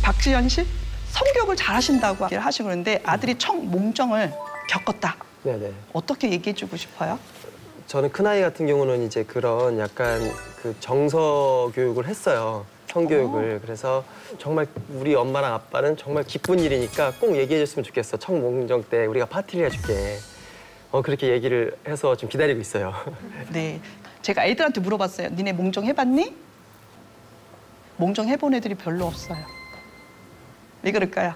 박지현 씨 성교육을 잘하신다고 얘기를 하시고 그러는데 아들이 몽정을 겪었다. 네네. 어떻게 얘기해주고 싶어요? 저는 큰아이 같은 경우는 이제 그런 약간 그 정서 교육을 했어요. 성교육을. 그래서 정말 우리 엄마랑 아빠는 정말 기쁜 일이니까 꼭 얘기해줬으면 좋겠어. 청몽정 때 우리가 파티를 해줄게. 그렇게 얘기를 해서 좀 기다리고 있어요. 네, 제가 애들한테 물어봤어요. 니네 몽정 해봤니? 몽정 해본 애들이 별로 없어요. 왜 그럴까요?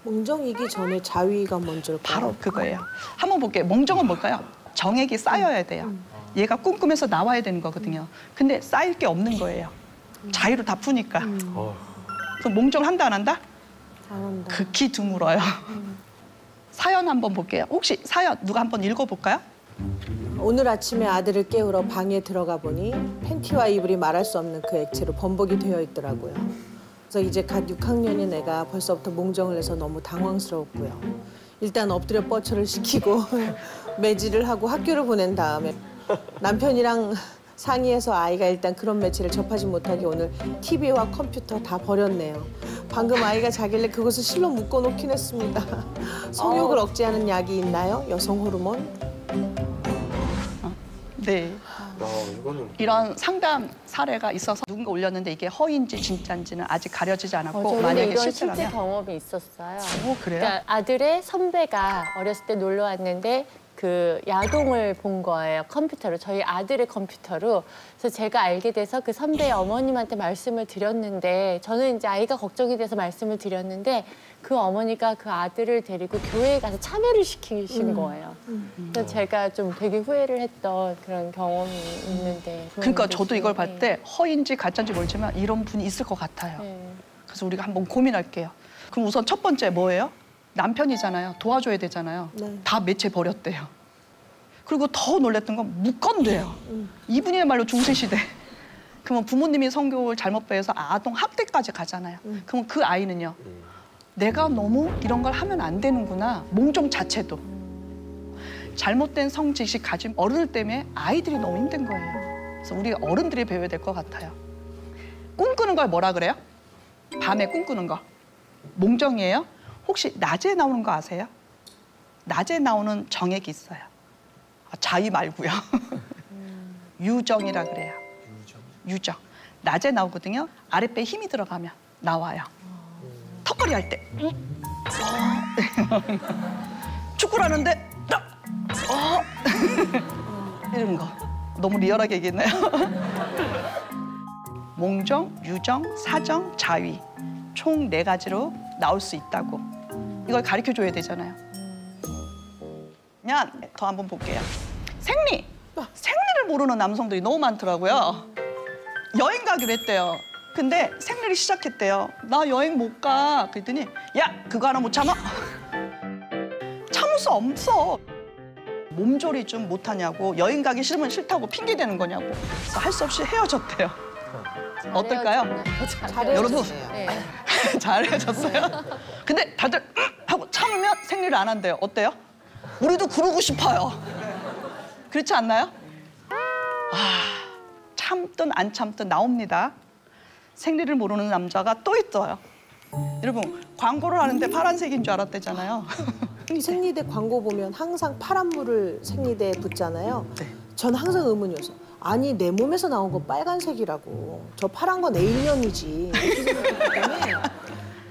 몽정이기 전에 자위가 먼저일까요? 바로 그거예요. 한번 볼게요. 몽정은 뭘까요? 정액이 쌓여야 돼요. 얘가 꿈꾸면서 나와야 되는 거거든요. 근데 쌓일 게 없는 거예요. 자유로 다 푸니까. 그럼 몽정을 한다 안 한다? 안 한다. 극히 드물어요. 사연 한번 볼게요. 혹시 사연 누가 한번 읽어볼까요? 오늘 아침에 아들을 깨우러 방에 들어가 보니 팬티와 이불이 말할 수 없는 그 액체로 범벅이 되어 있더라고요. 그래서 이제 갓 6학년인 애가 벌써부터 몽정을 해서 너무 당황스러웠고요. 일단 엎드려 뻗쳐를 시키고 매질을 하고 학교를 보낸 다음에 남편이랑 상의해서 아이가 일단 그런 매체를 접하지 못하게 오늘 TV와 컴퓨터 다 버렸네요. 방금 아이가 자길래 그것을 실로 묶어놓긴 했습니다. 성욕을 억제하는 약이 있나요? 여성 호르몬? 네. 이거는... 이런 상담 사례가 있어서 누군가 올렸는데 이게 허위인지 진짜인지는 아직 가려지지 않았고 만약에 이런 실제라면 실제 경험이 있었어요. 그래요? 그러니까 아들의 선배가 어렸을 때 놀러 왔는데 그 야동을 본 거예요. 컴퓨터로. 저희 아들의 컴퓨터로. 그래서 제가 알게 돼서 그 선배의 어머님한테 말씀을 드렸는데 저는 이제 아이가 걱정이 돼서 말씀을 드렸는데 그 어머니가 그 아들을 데리고 교회에 가서 참여를 시키신 거예요. 그래서 제가 좀 되게 후회를 했던 그런 경험이 있는데. 그러니까 저도 이걸 봤을 때 허위인지 가짜인지 모르지만 이런 분이 있을 것 같아요. 네. 그래서 우리가 한번 고민할게요. 그럼 우선 첫 번째 뭐예요? 남편이잖아요. 도와줘야 되잖아요. 네. 다 매체 버렸대요. 그리고 더 놀랬던 건 묶었대요. 이분이야말로 중세시대. 그러면 부모님이 성교육을 잘못 배워서 아동 학대까지 가잖아요. 그러면 그 아이는요. 내가 너무 이런 걸 하면 안 되는구나. 몽정 자체도. 잘못된 성지식 가진 어른들 때문에 아이들이 너무 힘든 거예요. 그래서 우리 어른들이 배워야 될 것 같아요. 꿈꾸는 걸 뭐라 그래요? 밤에 꿈꾸는 거. 몽정이에요? 혹시 낮에 나오는 거 아세요? 낮에 나오는 정액이 있어요. 자위 말고요. 유정이라 그래요. 유정. 낮에 나오거든요. 아랫배에 힘이 들어가면 나와요. 턱걸이 할 때. 축구를 하는데 이런 거. 너무 리얼하게 얘기했나요? 몽정, 유정, 사정, 자위. 총 4가지로 나올 수 있다고. 이걸 가르쳐줘야 되잖아요. 그냥 더 한번 볼게요. 생리! 생리를 모르는 남성들이 너무 많더라고요. 여행 가기로 했대요. 근데 생리를 시작했대요. 나 여행 못 가. 그랬더니 야, 그거 하나 못 참아? 참을 수 없어. 몸조리 좀 못하냐고, 여행 가기 싫으면 싫다고 핑계대는 거냐고. 그래서 할 수 없이 헤어졌대요. 어떨까요? 여러분, 네. 잘 헤어졌어요? 근데 다들 하고 참으면 생리를 안 한대요. 어때요? 우리도 그러고 싶어요. 그렇지 않나요? 참든 안 참든 나옵니다. 생리를 모르는 남자가 또 있어요. 여러분, 광고를 하는데 파란색인 줄 알았대잖아요. 생리대 광고 보면 항상 파란 물을 생리대에 붓잖아요. 네. 전 항상 의문이었어요. 아니, 내 몸에서 나온 거 빨간색이라고. 저 파란 건 에일년이지. 이렇게 생각했기 때문에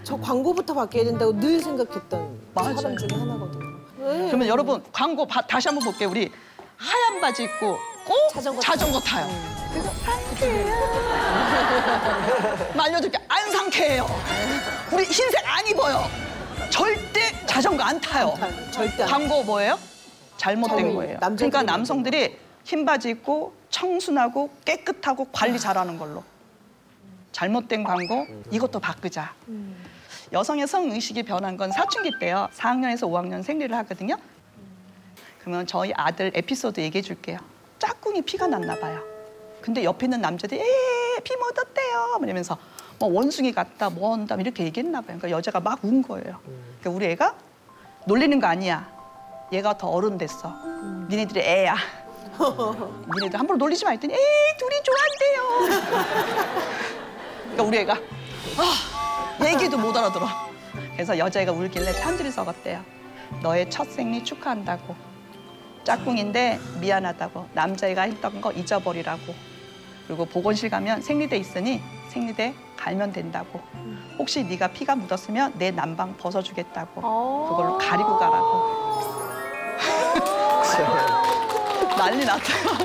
저 광고부터 바뀌어야 된다고 늘 생각했던 맞아요. 사람 중에 하나거든요. 네. 그러면 여러분, 광고 다시 한번 볼게요. 우리 하얀 바지 입고 꼭 자전거 타요. 그래서 상쾌해요. 알려줄게. 안 상쾌해요. 우리 흰색 안 입어요. 절대 자전거 안 타요. 절대 안 광고 뭐예요? 잘못된 거예요. 그러니까 남성들이 흰 바지 입고 청순하고 깨끗하고 관리 잘하는 걸로. 잘못된 광고, 이것도 바꾸자. 여성의 성의식이 변한 건 사춘기 때요. 4학년에서 5학년 생리를 하거든요. 그러면 저희 아들 에피소드 얘기해 줄게요. 짝꿍이 피가 났나 봐요. 근데 옆에 있는 남자들이 피 묻었대요. 이러면서 뭐 원숭이 같다, 뭐 한다 이렇게 얘기했나 봐요. 그러니까 여자가 막 운 거예요. 그러니까 우리 애가 놀리는 거 아니야. 얘가 더 어른 됐어. 니네들이 애야. 니네들 함부로 놀리지 마 했더니 에이, 둘이 좋아한대요. 그러니까 우리 애가 얘기도 못 알아들어. 그래서 여자애가 울길래 편지를 써갔대요. 너의 첫 생리 축하한다고. 짝꿍인데 미안하다고. 남자애가 했던 거 잊어버리라고. 그리고 보건실 가면 생리대 있으니 생리대 갈면 된다고. 혹시 네가 피가 묻었으면 내 남방 벗어주겠다고. 그걸로 가리고 가라고. 난리 났어요.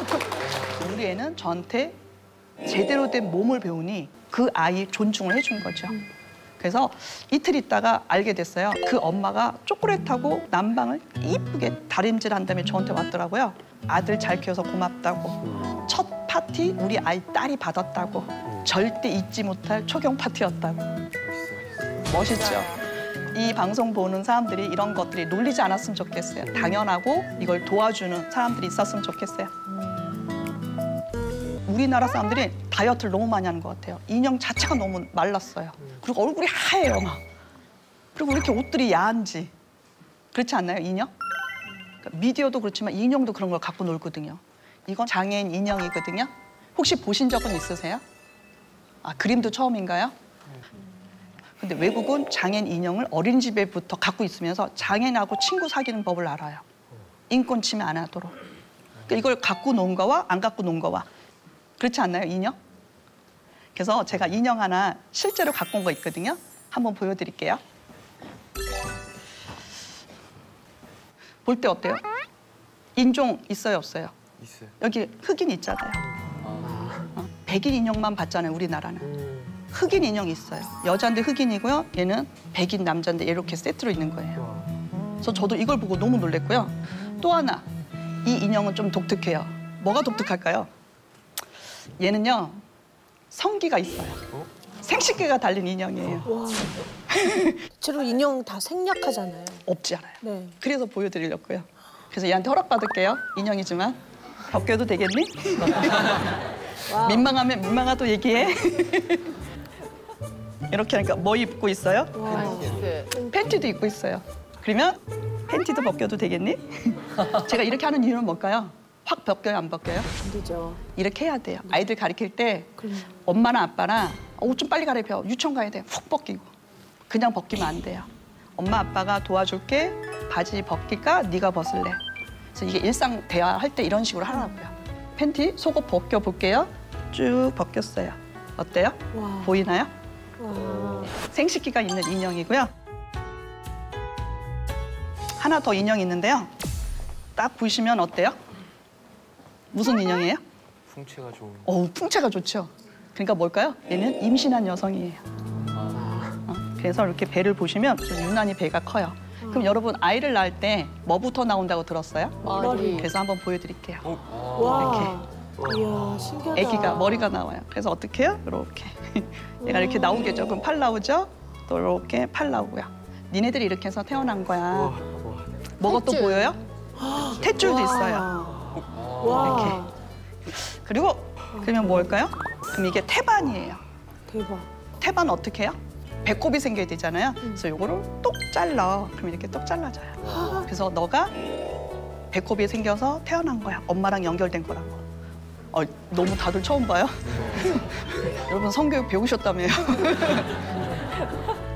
우리 애는 저한테 제대로 된 몸을 배우니 그 아이 존중을 해준 거죠. 그래서 이틀 있다가 알게 됐어요. 그 엄마가 초콜릿하고 남방을 이쁘게 다림질 한 다음에 저한테 왔더라고요. 아들 잘 키워서 고맙다고. 첫 파티 우리 아이 딸이 받았다고. 절대 잊지 못할 초경 파티였다고. 멋있죠? 이 방송 보는 사람들이 이런 것들이 놀리지 않았으면 좋겠어요. 당연하고 이걸 도와주는 사람들이 있었으면 좋겠어요. 우리나라 사람들이 다이어트를 너무 많이 하는 것 같아요. 인형 자체가 너무 말랐어요. 그리고 얼굴이 하얘요, 막. 그리고 왜 이렇게 옷들이 야한지. 그렇지 않나요, 인형? 그러니까 미디어도 그렇지만 인형도 그런 걸 갖고 놀거든요. 이건 장애인 인형이거든요. 혹시 보신 적은 있으세요? 아, 그림도 처음인가요? 근데 외국은 장애인 인형을 어린이집에부터 갖고 있으면서 장애인하고 친구 사귀는 법을 알아요. 인권 침해 안 하도록. 그러니까 이걸 갖고 논 거와 안 갖고 논 거와. 그렇지 않나요, 인형? 그래서 제가 인형 하나 실제로 갖고 온 거 있거든요. 한번 보여드릴게요. 볼 때 어때요? 인종 있어요, 없어요? 있어요. 여기 흑인 있잖아요. 백인 인형만 봤잖아요, 우리나라는. 흑인 인형이 있어요. 여자인데 흑인이고요. 얘는 백인 남자인데 이렇게 세트로 있는 거예요. 그래서 저도 이걸 보고 너무 놀랐고요. 또 하나, 이 인형은 좀 독특해요. 뭐가 독특할까요? 얘는요, 성기가 있어요. 생식기가 달린 인형이에요. 와. 실제로 인형 다 생략하잖아요. 없지 않아요. 네. 그래서 보여드리려고요. 그래서 얘한테 허락받을게요. 인형이지만. 벗겨도 되겠니? 민망하면 민망하도 얘기해. 이렇게 하니까 뭐 입고 있어요? 팬티도 입고 있어요. 그러면 팬티도 벗겨도 되겠니? 제가 이렇게 하는 이유는 뭘까요? 확 벗겨요, 안 벗겨요? 안 되죠. 이렇게 해야 돼요. 아이들 가르칠 때 그럼요. 엄마나 아빠나 옷 좀 빨리 갈아입혀. 유치원 가야 돼. 훅 벗기고. 그냥 벗기면 안 돼요. 엄마 아빠가 도와줄게. 바지 벗길까? 네가 벗을래. 그래서 이게 일상 대화할 때 이런 식으로 하라고요. 팬티 속옷 벗겨볼게요. 쭉 벗겼어요. 어때요? 와. 보이나요? 와. 생식기가 있는 인형이고요. 하나 더 인형이 있는데요. 딱 보시면 어때요? 무슨 인형이에요? 풍채가 좋은. 풍채가 좋죠. 그러니까 뭘까요? 얘는 임신한 여성이에요. 그래서 이렇게 배를 보시면 좀 유난히 배가 커요. 그럼 여러분 아이를 낳을 때 뭐부터 나온다고 들었어요? 머리. 그래서 한번 보여드릴게요. 와. 이야, 신기하다. 아기가 머리가 나와요. 그래서 어떻게 해요? 이렇게. 얘가 이렇게 나오겠죠. 그럼 팔 나오죠? 또 이렇게 팔 나오고요. 니네들이 이렇게 해서 태어난 거야. 뭐가 또 탯줄. 보여요? 탯줄도 있어요. 와. 그리고 그러면 뭘까요? 그럼 이게 태반이에요. 대박. 태반 어떻게 해요? 배꼽이 생겨야 되잖아요. 그래서 요거를 똑 잘라. 그럼 이렇게 똑 잘라져요. 그래서 너가 배꼽이 생겨서 태어난 거야. 엄마랑 연결된 거라고. 너무 다들 처음 봐요? 여러분 성교육 배우셨다며요?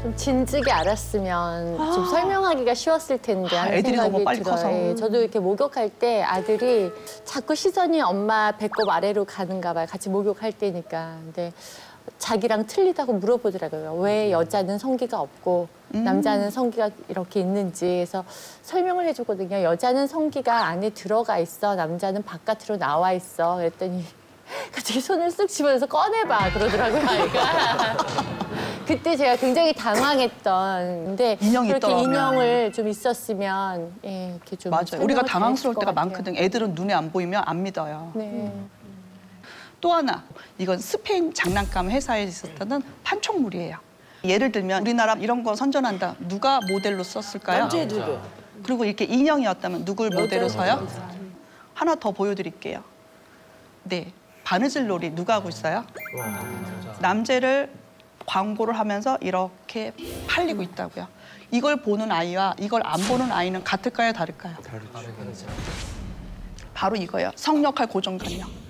좀 진즉에 알았으면 좀 설명하기가 쉬웠을 텐데 하는 애들이 생각이 너무 빨리 들어요. 커서. 예, 저도 이렇게 목욕할 때 아들이 자꾸 시선이 엄마 배꼽 아래로 가는가 봐요. 같이 목욕할 때니까. 근데 자기랑 틀리다고 물어보더라고요. 왜 여자는 성기가 없고 남자는 성기가 이렇게 있는지. 그래서 설명을 해줬거든요. 여자는 성기가 안에 들어가 있어. 남자는 바깥으로 나와 있어. 그랬더니 갑자기 손을 쓱 집어내서 꺼내봐 그러더라고요, 아이가. 그때 제가 굉장히 당황했던. 근데 인형이 그렇게 있더라면. 인형을 좀 있었으면 이렇게 좀 맞아요. 우리가 설명을 당황스러울 잘했을 때가 것 같아요. 많거든. 애들은 눈에 안 보이면 안 믿어요. 네. 또 하나, 이건 스페인 장난감 회사에 있었던 판촉물이에요. 예를 들면 우리나라 이런 거 선전한다. 누가 모델로 썼을까요? 남자의 누구? 그리고 이렇게 인형이었다면 누굴 모델로 서요? 하나 더 보여드릴게요. 네, 바느질 놀이 누가 하고 있어요? 남자를 광고를 하면서 이렇게 팔리고 있다고요. 이걸 보는 아이와 이걸 안 보는 아이는 같을까요, 다를까요? 다르죠. 바로 이거예요. 성역할 고정관념.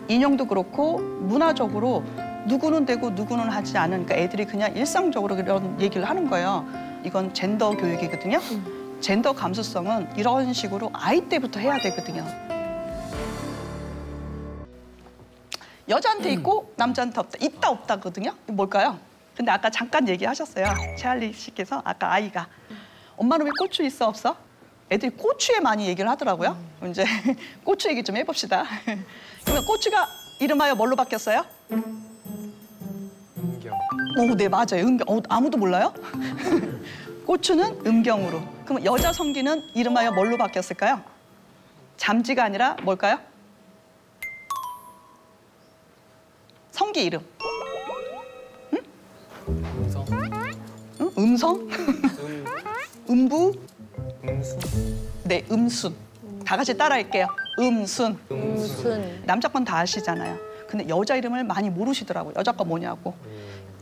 인형도 그렇고 문화적으로 누구는 되고 누구는 하지 않은 그러니까 애들이 그냥 일상적으로 그런 얘기를 하는 거예요. 이건 젠더 교육이거든요. 젠더 감수성은 이런 식으로 아이 때부터 해야 되거든요. 여자한테 있고 남자한테 없다. 있다 없다거든요. 뭘까요? 근데 아까 잠깐 얘기하셨어요. 최할리 씨께서 아까 아이가 엄마는 왜 고추 있어 없어? 애들이 고추에 많이 얘기를 하더라고요. 이제 고추 얘기 좀 해봅시다. 그러면 고추가 이름하여 뭘로 바뀌었어요? 음경. 네 맞아요. 음경. 아무도 몰라요? 고추는 음경으로. 그럼 여자 성기는 이름하여 뭘로 바뀌었을까요? 잠지가 아니라 뭘까요? 성기 이름. 응? 음성. 응? 음성? 음부? 음순. 네, 음순. 다 같이 따라할게요. 음순. 무슨 남자 건 다 아시잖아요. 근데 여자 이름을 많이 모르시더라고요. 여자 거 뭐냐고.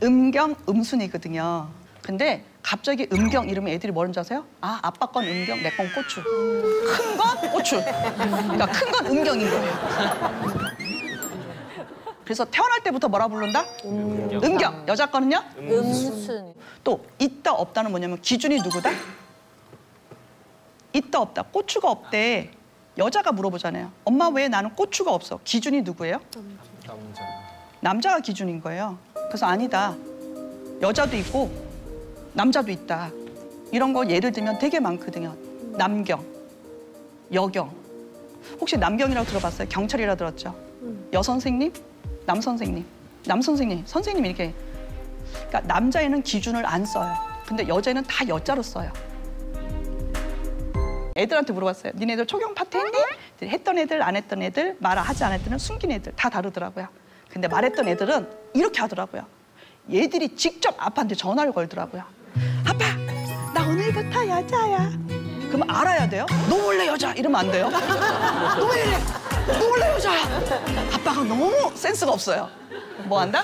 음경, 음순이거든요. 근데 갑자기 음경 이름에 애들이 뭐라는지 아세요? 아, 아빠 건 음경, 내 건 고추. 큰 건 고추. 그러니까 큰 건 음경인 거예요. 그래서 태어날 때부터 뭐라 부른다? 음경. 여자 거는요? 음순 또 있다 없다는 뭐냐면 기준이 누구다? 있다 없다. 고추가 없대. 여자가 물어보잖아요. 엄마 왜 나는 고추가 없어? 기준이 누구예요? 남자. 남자가 기준인 거예요. 그래서 아니다. 여자도 있고 남자도 있다. 이런 거 예를 들면 되게 많거든요. 남경, 여경. 혹시 남경이라고 들어봤어요? 경찰이라 들었죠? 여선생님, 남선생님. 남선생님, 선생님 이렇게. 그러니까 남자애는 기준을 안 써요. 근데 여자애는 다 여자로 써요. 애들한테 물어봤어요. 니네들 초경 파티 했니? 했던 애들, 안 했던 애들, 말하지 않았던 애들, 숨긴 애들 다 다르더라고요. 근데 말했던 애들은 이렇게 하더라고요. 얘들이 직접 아빠한테 전화를 걸더라고요. 아빠, 나 오늘부터 여자야. 그럼 알아야 돼요? 너 원래 여자 이러면 안 돼요. 너 왜 이래? 너 원래 여자야. 아빠가 너무 센스가 없어요. 뭐 한다?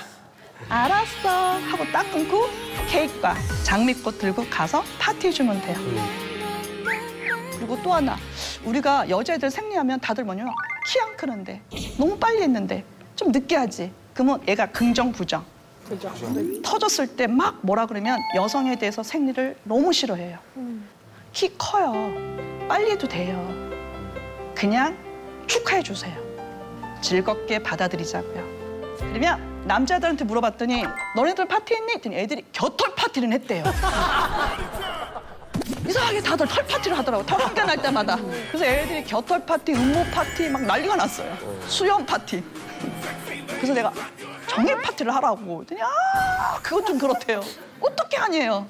알았어 하고 딱 끊고 케이크와 장미꽃 들고 가서 파티해주면 돼요. 그리고 또 하나, 우리가 여자애들 생리하면 다들 뭐냐, 키 안 크는데 너무 빨리 했는데 좀 늦게 하지. 그러면 얘가 긍정 부정. 그죠. 터졌을 때 막 뭐라 그러면 여성에 대해서 생리를 너무 싫어해요. 키 커요. 빨리 해도 돼요. 그냥 축하해 주세요. 즐겁게 받아들이자고요. 그러면 남자들한테 물어봤더니 너네들 파티했니? 했더니 애들이 겨털 파티는 했대요. 이상하게 다들 털 파티를 하더라고. 털 한 개 날 때마다. 그래서 애들이 겨털 파티, 음모 파티 막 난리가 났어요. 수영 파티. 그래서 내가 정액 파티를 하라고. 그랬더니 그건 좀 그렇대요. 어떻게 아니에요.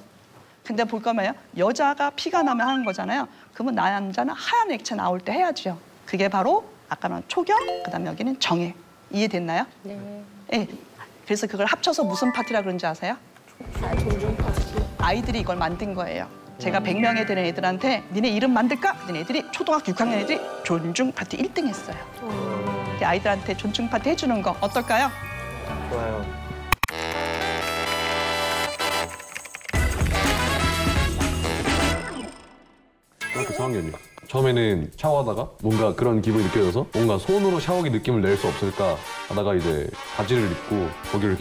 근데 볼 거면요. 여자가 피가 나면 하는 거잖아요. 그러면 남자는 하얀 액체 나올 때 해야죠. 그게 바로 아까는 초경, 그다음에 여기는 정액. 이해됐나요? 네. 네. 그래서 그걸 합쳐서 무슨 파티라 그런지 아세요? 존중 파티. 아이들이 이걸 만든 거예요. 제가 100명에 되는 애들한테 니네 이름 만들까? 그랬더니 애들이 초등학교 6학년 애들이 존중 파티 1등 했어요. 아이들한테 존중 파티 해주는 거 어떨까요? 좋아요. 중학교 4학년이요. 처음에는 샤워하다가 뭔가 그런 기분이 느껴져서 뭔가 손으로 샤워기 느낌을 낼 수 없을까 하다가 이제 바지를 입고 거기를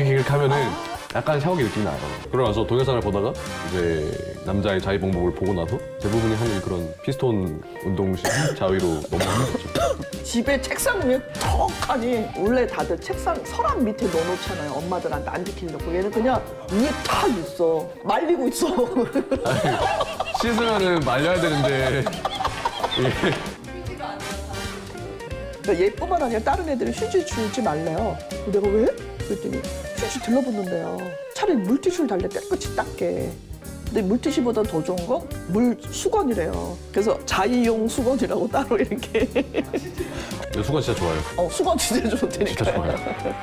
이렇게 하면은 약간 샤워기 느낌이 나요. 그러고 나서 동영상을 보다가 이제 남자의 자위 방법을 보고 나서 대부분이 하는 그런 피스톤 운동식 자위로 넘어갔죠. 집에 책상 위에 턱하니 원래 다들 책상 서랍 밑에 넣어놓잖아요. 엄마들한테 안 지키려고. 얘는 그냥 위에 탁 있어. 말리고 있어. 씻으면은 말려야 되는데 그러니까 얘뿐만 아니라 다른 애들이 휴지 주지 말래요. 내가 왜? 그랬더니 휴지 들러붙는데요. 차라리 물티슈를 달래 깨끗이 닦게. 근데 물티슈보다 더 좋은 건 물 수건이래요. 그래서 자의용 수건이라고 따로 이렇게. 수건 진짜 좋아요. 수건 진짜 진짜 좋다니까요. 좋아요.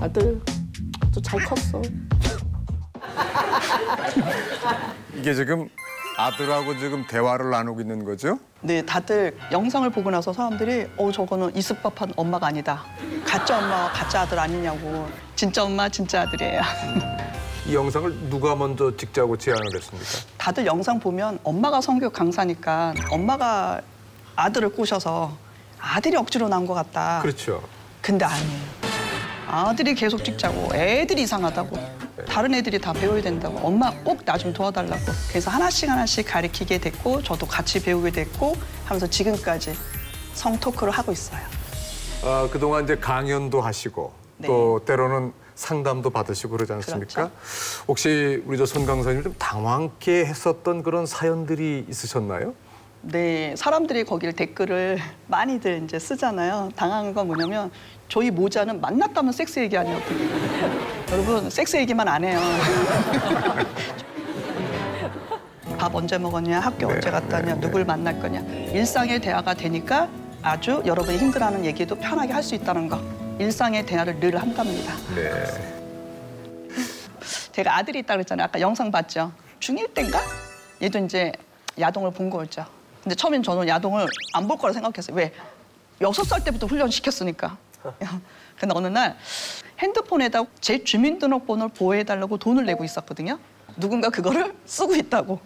아들, 저 잘 컸어. 이게 지금 아들하고 지금 대화를 나누고 있는 거죠? 네, 다들 영상을 보고 나서 사람들이 저거는 있을 법한 엄마가 아니다. 가짜 엄마, 가짜 아들 아니냐고. 진짜 엄마, 진짜 아들이에요. 이 영상을 누가 먼저 찍자고 제안을 했습니까? 다들 영상 보면 엄마가 성교육 강사니까 엄마가 아들을 꼬셔서 아들이 억지로 낳은 것 같다. 그렇죠. 근데 아니에요. 아들이 계속 찍자고, 애들이 이상하다고, 다른 애들이 다 배워야 된다고, 엄마 꼭 나 좀 도와달라고. 그래서 하나씩 가르치게 됐고 저도 같이 배우게 됐고 하면서 지금까지 성토크를 하고 있어요. 그동안 이제 강연도 하시고 네. 또 때로는 상담도 받으시고 그러지 않습니까? 그렇죠. 혹시 우리 저 손 강사님 좀 당황케 했었던 그런 사연들이 있으셨나요? 네, 사람들이 거기를 댓글을 많이들 이제 쓰잖아요. 당한 건 뭐냐면 저희 모자는 만났다면 섹스 얘기 아니었거든요. 여러분, 섹스 얘기만 안 해요. 밥 언제 먹었냐, 학교 언제 갔다 왔냐, 누굴 만날 거냐. 일상의 대화가 되니까 아주 여러분이 힘들어하는 얘기도 편하게 할 수 있다는 거. 일상의 대화를 늘 한답니다. 네. 제가 아들이 있다고 그랬잖아요. 아까 영상 봤죠? 중1 때인가? 얘도 이제 야동을 본 거였죠. 근데 처음엔 저는 야동을 안 볼 거라 생각했어요. 왜? 6살 때부터 훈련시켰으니까. 근데 어느 날 핸드폰에다 제 주민등록번호를 보호해달라고 돈을 내고 있었거든요. 누군가 그거를 쓰고 있다고.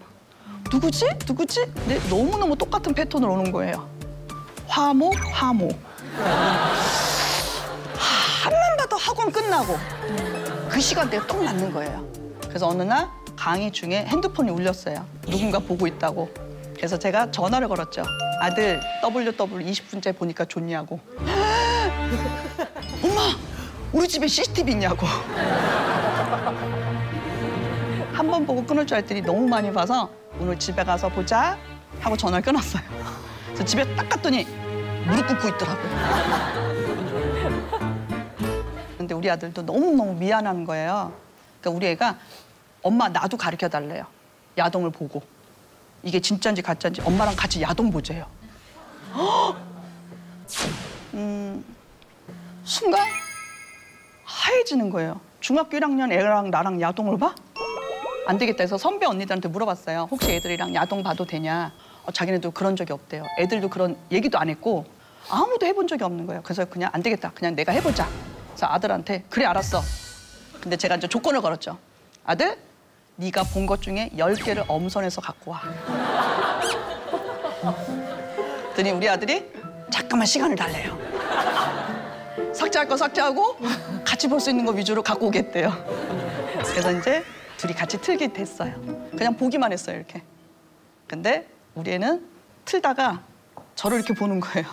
누구지? 누구지? 근데 너무너무 똑같은 패턴으로 오는 거예요. 화모, 화모. 한만 봐도 학원 끝나고 그 시간대에 딱 맞는 거예요. 그래서 어느 날 강의 중에 핸드폰이 울렸어요. 누군가 보고 있다고. 그래서 제가 전화를 걸었죠. 아들, WW 20분째 보니까 좋냐고. 엄마, 우리 집에 CCTV 있냐고. 한 번 보고 끊을 줄 알았더니 너무 많이 봐서 오늘 집에 가서 보자 하고 전화를 끊었어요. 그래서 집에 딱 갔더니 무릎 꿇고 있더라고요. 근데 우리 아들도 너무너무 미안한 거예요. 그러니까 우리 애가 엄마 나도 가르쳐달래요. 야동을 보고. 이게 진짜인지 가짜인지 엄마랑 같이 야동 보재요. 순간 하얘지는 거예요. 중학교 1학년 애랑 나랑 야동을 봐? 안 되겠다 해서 선배 언니들한테 물어봤어요. 혹시 애들이랑 야동 봐도 되냐? 자기네도 그런 적이 없대요. 애들도 그런 얘기도 안 했고 아무도 해본 적이 없는 거예요. 그래서 그냥 안 되겠다. 그냥 내가 해보자. 그래서 아들한테 그래 알았어. 근데 제가 이제 조건을 걸었죠. 아들, 네가 본 것 중에 10개를 엄선해서 갖고 와. 그랬더니 우리 아들이 잠깐만 시간을 달래요. 삭제할 거 삭제하고 같이 볼 수 있는 거 위주로 갖고 오겠대요. 그래서 이제 둘이 같이 틀게 됐어요. 그냥 보기만 했어요, 이렇게. 근데 우리 애는 틀다가 저를 이렇게 보는 거예요.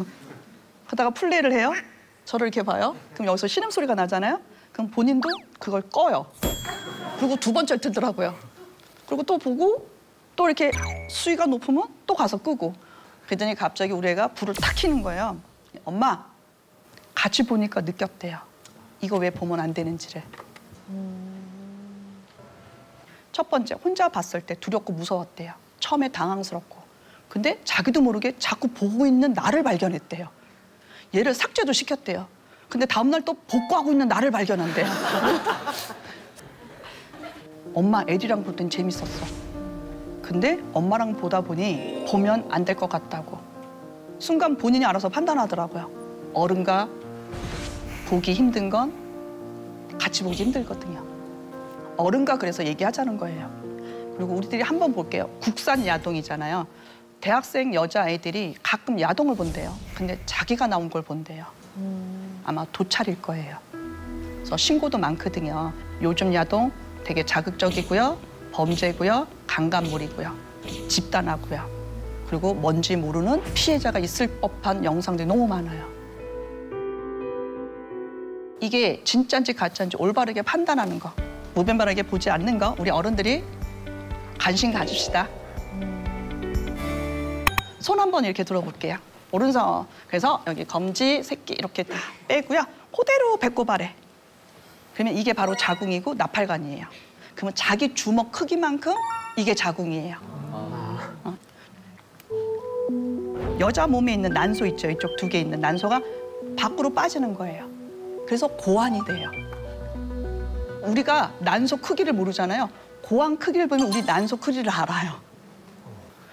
그러다가 플레이를 해요. 저를 이렇게 봐요. 그럼 여기서 신음소리가 나잖아요. 그럼 본인도 그걸 꺼요. 그리고 두 번째 틀더라고요. 그리고 또 보고 또 이렇게 수위가 높으면 또 가서 끄고. 그랬더니 갑자기 우리 애가 불을 탁 켜는 거예요. 엄마, 같이 보니까 느꼈대요. 이거 왜 보면 안 되는지를. 첫 번째, 혼자 봤을 때 두렵고 무서웠대요. 처음에 당황스럽고. 근데 자기도 모르게 자꾸 보고 있는 나를 발견했대요. 얘를 삭제도 시켰대요. 근데 다음날 또 복구하고 있는 나를 발견한대요. 엄마, 애들이랑 볼 땐 재밌었어. 근데 엄마랑 보다 보니 보면 안 될 것 같다고. 순간 본인이 알아서 판단하더라고요. 어른과 보기 힘든 건 같이 보기 힘들거든요. 어른과 그래서 얘기하자는 거예요. 그리고 우리들이 한번 볼게요. 국산 야동이잖아요. 대학생 여자아이들이 가끔 야동을 본대요. 근데 자기가 나온 걸 본대요. 아마 도찰일 거예요. 그래서 신고도 많거든요. 요즘 야동 되게 자극적이고요. 범죄고요. 강간물이고요. 집단하고요. 그리고 뭔지 모르는 피해자가 있을 법한 영상들이 너무 많아요. 이게 진짜인지 가짜인지 올바르게 판단하는 거, 무변별하게 보지 않는 거 우리 어른들이 관심 가집시다. 손 한번 이렇게 들어볼게요. 오른손. 그래서 여기 검지, 새끼 이렇게 다 빼고요. 그대로 배꼽 아래. 그러면 이게 바로 자궁이고 나팔관이에요. 그러면 자기 주먹 크기만큼 이게 자궁이에요. 여자 몸에 있는 난소 있죠. 이쪽 두 개 있는 난소가 밖으로 빠지는 거예요. 그래서 고환이 돼요. 우리가 난소 크기를 모르잖아요. 고환 크기를 보면 우리 난소 크기를 알아요.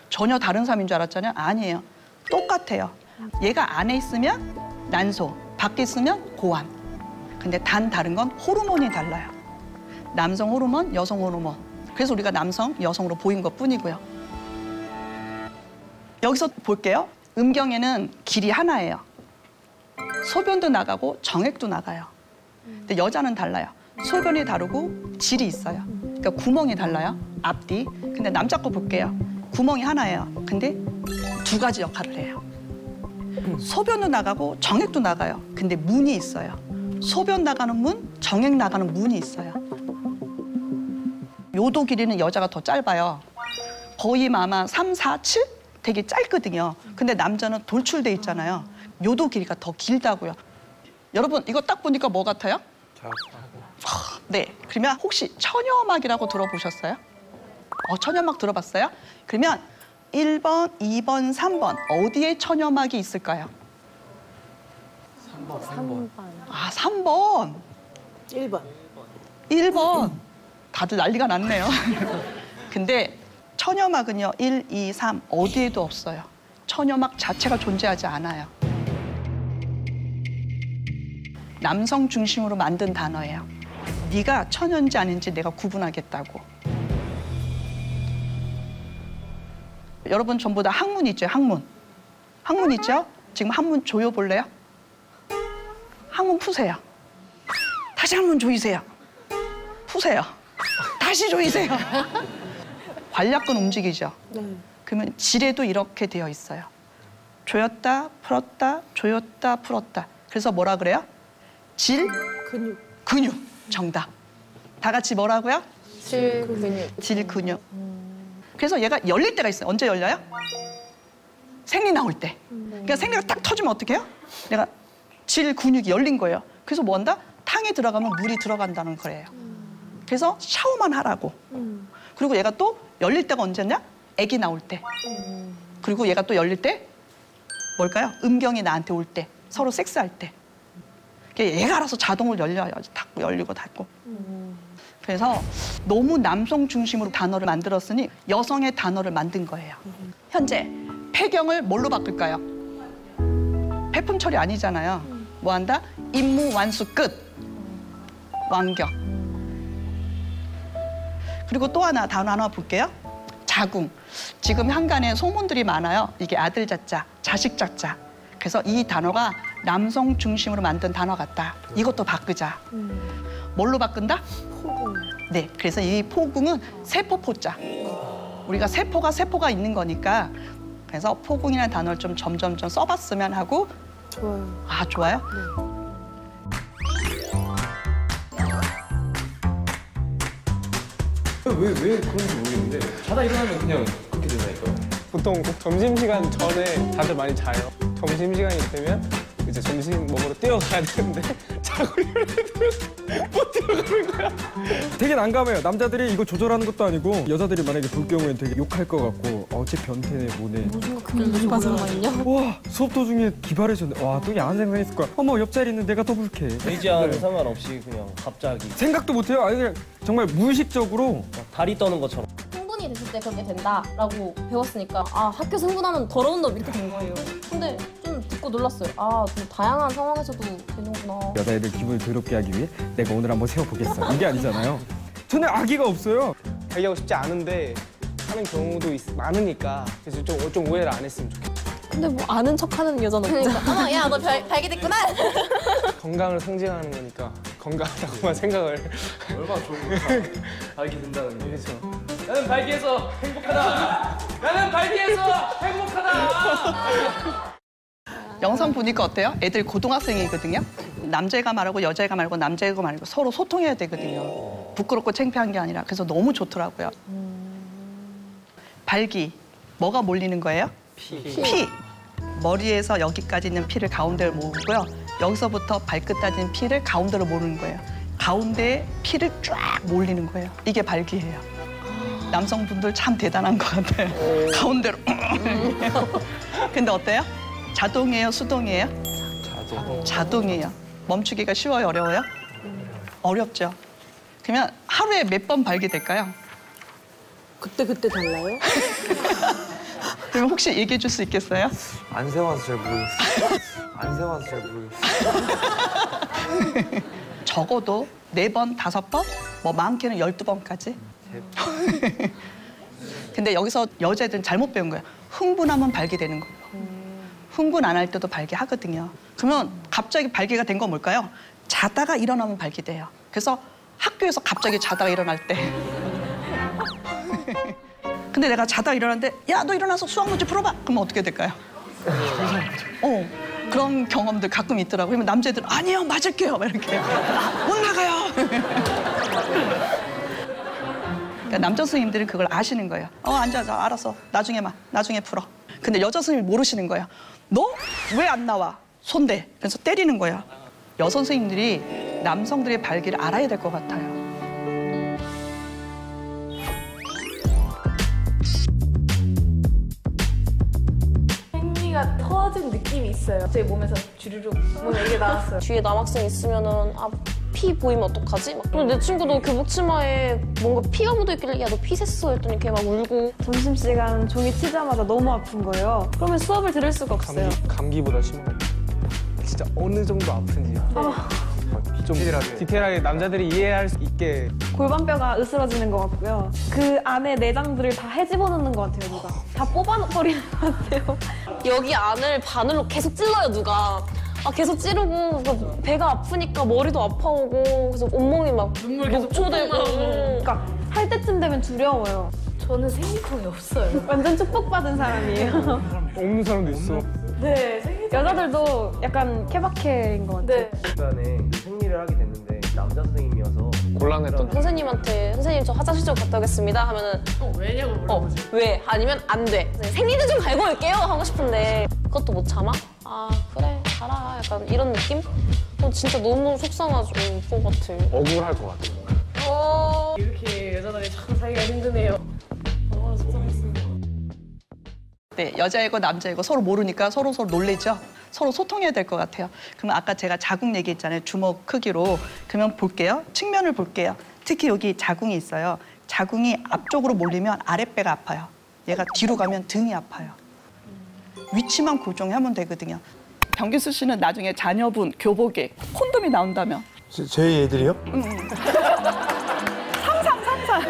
전혀 다른 사람인 줄 알았잖아요. 아니에요. 똑같아요. 얘가 안에 있으면 난소, 밖에 있으면 고환. 근데 단 다른 건 호르몬이 달라요. 남성 호르몬, 여성 호르몬. 그래서 우리가 남성, 여성으로 보인 것뿐이고요. 여기서 볼게요. 음경에는 길이 하나예요. 소변도 나가고 정액도 나가요. 근데 여자는 달라요. 소변이 다르고 질이 있어요. 그러니까 구멍이 달라요. 앞뒤. 근데 남자 거 볼게요. 구멍이 하나예요. 근데 두 가지 역할을 해요. 소변도 나가고 정액도 나가요. 근데 문이 있어요. 소변 나가는 문, 정액 나가는 문이 있어요. 요도 길이는 여자가 더 짧아요. 거의 아마 3, 4, 7? 되게 짧거든요. 근데 남자는 돌출돼 있잖아요. 요도 길이가 더 길다고요. 여러분 이거 딱 보니까 뭐 같아요? 네, 그러면 혹시 처녀막이라고 들어보셨어요? 처녀막 들어봤어요? 그러면 1번, 2번, 3번 어디에 처녀막이 있을까요? 3번. 아, 3번. 1번. 1번. 다들 난리가 났네요. 근데 처녀막은요, 1, 2, 3 어디에도 없어요. 처녀막 자체가 존재하지 않아요. 남성 중심으로 만든 단어예요. 네가 처녀인지 아닌지 내가 구분하겠다고. 여러분 전부 다 학문 있죠, 학문. 학문 있죠? 지금 한문 조여볼래요? 한문 푸세요. 다시 한문 조이세요. 푸세요. 다시 조이세요. 관략근 움직이죠? 네. 그러면 질에도 이렇게 되어 있어요. 조였다, 풀었다, 조였다, 풀었다. 그래서 뭐라 그래요? 질, 근육. 근육. 정답. 다 같이 뭐라고요? 질 근육. 질, 근육. 그래서 얘가 열릴 때가 있어요. 언제 열려요? 생리 나올 때. 그러니까 생리가 딱 터지면 어떻게 해요? 내가 질, 근육이 열린 거예요. 그래서 뭐 한다? 탕에 들어가면 물이 들어간다는 거예요. 그래서 샤워만 하라고. 그리고 얘가 또 열릴 때가 언제냐? 아기 나올 때. 그리고 얘가 또 열릴 때 뭘까요? 음경이 나한테 올 때. 서로 섹스할 때. 얘가 알아서 자동으로 열려요. 닫고 열리고 닫고. 그래서 너무 남성 중심으로 단어를 만들었으니 여성의 단어를 만든 거예요. 현재 폐경을 뭘로 바꿀까요? 폐품 처리 아니잖아요. 뭐 한다? 임무 완수 끝. 완격. 그리고 또 하나 단어 하나 볼게요. 자궁. 지금 한간에 소문들이 많아요. 이게 아들 자자, 자식 자자. 그래서 이 단어가 남성 중심으로 만든 단어 같다. 이것도 바꾸자. 뭘로 바꾼다? 포궁. 네, 그래서 이 포궁은 세포포자. 우리가 세포가 있는 거니까 그래서 포궁이라는 단어를 좀 점점 써봤으면 하고. 좋아요. 아, 좋아요? 왜 그런지 모르겠는데 자다 일어나면 그냥 그렇게 된다니까요. 보통 점심시간 전에 다들 많이 자요. 점심시간이 되면 이제 점심 먹으러 뛰어가야 되는데 자고 일어나면 못 뛰어가는 거야. 되게 난감해요. 남자들이 이거 조절하는 것도 아니고 여자들이 만약에 볼 경우엔 되게 욕할 것 같고 어째 변태네 뭐네. 무슨 상관이냐? 와 수업 도중에 기발해졌네. 와 또 야한 생각했을 거야. 어머 옆자리 있는 내가 더 불쾌해. 의지와는 상관없이 그냥 갑자기 생각도 못해요. 아니 그냥 정말 무의식적으로 다리 떠는 것처럼. 흥분이 됐을 때 그렇게 된다라고 배웠으니까 아 학교에서 흥분하면 더러운 놈 이렇게 된 거예요. 근데 좀 듣고 놀랐어요. 아 좀 다양한 상황에서도 되는구나. 여자애들 기분을 더럽게 하기 위해 내가 오늘 한번 세워보겠어. 이게 아니잖아요. 저는 악의가 없어요. 얘기하고 싶지 않은데 하는 경우도 많으니까 그래서 좀 오해를 안 했으면 좋겠어요. 근데 뭐 아는 척하는 여자는 없잖아. 어머 야 너 발기됐구나. 건강을 상징하는 거니까 건강하다고만 생각을. 얼마나 좋은 거야. 발기 된다는 게. 그렇죠. 나는 발기해서 행복하다. 나는 발기해서 행복하다. 영상 보니까 어때요? 애들 고등학생이거든요. 남자애가 말하고 여자애가 말고 남자애가 말고 서로 소통해야 되거든요. 부끄럽고 창피한 게 아니라. 그래서 너무 좋더라고요. 발기. 뭐가 몰리는 거예요? 피. 머리에서 여기까지 있는 피를 가운데로 모으고요. 여기서부터 발끝까지 있는 피를 가운데로 모으는 거예요. 가운데에 피를 쫙 몰리는 거예요. 이게 발기예요. 남성분들 참 대단한 것 같아요. 가운데로. 근데 어때요? 자동이에요, 수동이에요? 자동이에요. 멈추기가 쉬워요, 어려워요? 어렵죠. 그러면 하루에 몇 번 발기될까요? 그때 달라요? 그럼 혹시 얘기해 줄 수 있겠어요? 안 세워서 잘 모르겠어요. 안 세워서 잘 모르겠어요. 적어도 4번, 5번, 뭐 많게는 12번까지. 근데 여기서 여자애들은 잘못 배운 거예요. 흥분하면 발기되는 거예요. 흥분 안 할 때도 발기하거든요. 그러면 갑자기 발기가 된 건 뭘까요? 자다가 일어나면 발기돼요. 그래서 학교에서 갑자기 자다가 일어날 때 근데 내가 자다가 일어났는데 야, 너 일어나서 수학 문제 풀어봐. 그러면 어떻게 될까요? 그런 경험들 가끔 있더라고요. 그러면 남자애들은 아니요, 맞을게요. 막 이렇게. 못 나가요. 그러니까 남자 선생님들은 그걸 아시는 거예요. 앉아, 알았어. 나중에 풀어. 근데 여자 선생님이 모르시는 거예요. 너 왜 안 나와? 손대. 그래서 때리는 거예요. 여자 선생님들이 남성들의 발기를 알아야 될 것 같아요. 생리가 터진 느낌이 있어요. 제 몸에서 주르륵 이게 나왔어요. 뒤에 남학생 있으면은 피 보이면 어떡하지? 막. 내 친구도 교복 치마에 뭔가 피가 묻어있길래 야, 너 피 샜어? 했더니 걔 막 울고. 점심시간 종이 치자마자 너무 아픈 거예요. 그러면 수업을 들을 수가 없어요. 감기보다 심한 거. 진짜 어느 정도 아픈지. 좀 디테일하게 남자들이 이해할 수 있게. 골반뼈가 으스러지는 것 같고요. 그 안에 내장들을 다 헤집어놓는 것 같아요, 누가. 다 뽑아버리는 것 같아요. 여기 안을 바늘로 계속 찔러요, 누가. 계속 찌르고 배가 아프니까 머리도 아파오고 그래서 온몸이 막 눈물 계속 녹초되고. 그러니까 할 때쯤 되면 두려워요. 저는 생리통이 없어요. 완전 축복받은 사람이에요. 없는 사람도 있어. 네, 여자들도 약간 케바케인 것 같아요. 시간에 생리를 하게 됐는데 남자 선생님이어서 곤란했던. 선생님한테 선생님 저 화장실 좀 갔다 오겠습니다 하면은 왜냐고 물어보지. 왜? 아니면 안 돼. 생리대 좀 갈고 올게요 하고 싶은데 그것도 못 참아? 그래 가라 약간 이런 느낌? 진짜 너무 속상하죠. 것 같아. 억울할 것 같아. 이렇게 여자들이 참 사기가 힘드네요. 속상했습니다. 네, 여자이고 남자이고 서로 모르니까 서로 놀래죠. 서로 소통해야 될 것 같아요. 그러면 아까 제가 자궁 얘기했잖아요. 주먹 크기로. 그러면 볼게요. 측면을 볼게요. 특히 여기 자궁이 있어요. 자궁이 앞쪽으로 몰리면 아랫배가 아파요. 얘가 뒤로 가면 등이 아파요. 위치만 고정하면 되거든요. 병기수 씨는 나중에 자녀분 교복에 콘돔이 나온다면? 저희 애들이요? 상상.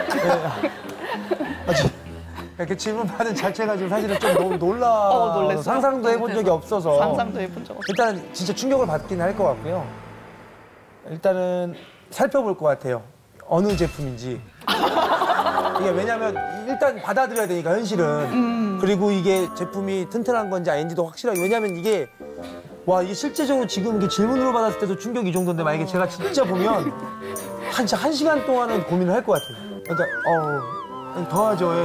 이렇게 질문 받은 자체가 지금 사실은 좀 너무 놀랐어요. 상상도 해본 적이 없어서. 상상도 해본 적 없어요. 일단은 진짜 충격을 받긴 할 것 같고요. 일단은 살펴볼 것 같아요. 어느 제품인지. 이게 왜냐면 일단 받아들여야 되니까 현실은. 그리고 이게 제품이 튼튼한 건지 아닌지도 확실하게. 왜냐면 이게 이게 실제적으로 지금 이게 질문으로 받았을 때도 충격이 이 정도인데 만약에 제가 진짜 보면 한 시간 동안은 고민을 할 것 같아요. 그러니까 더 하죠.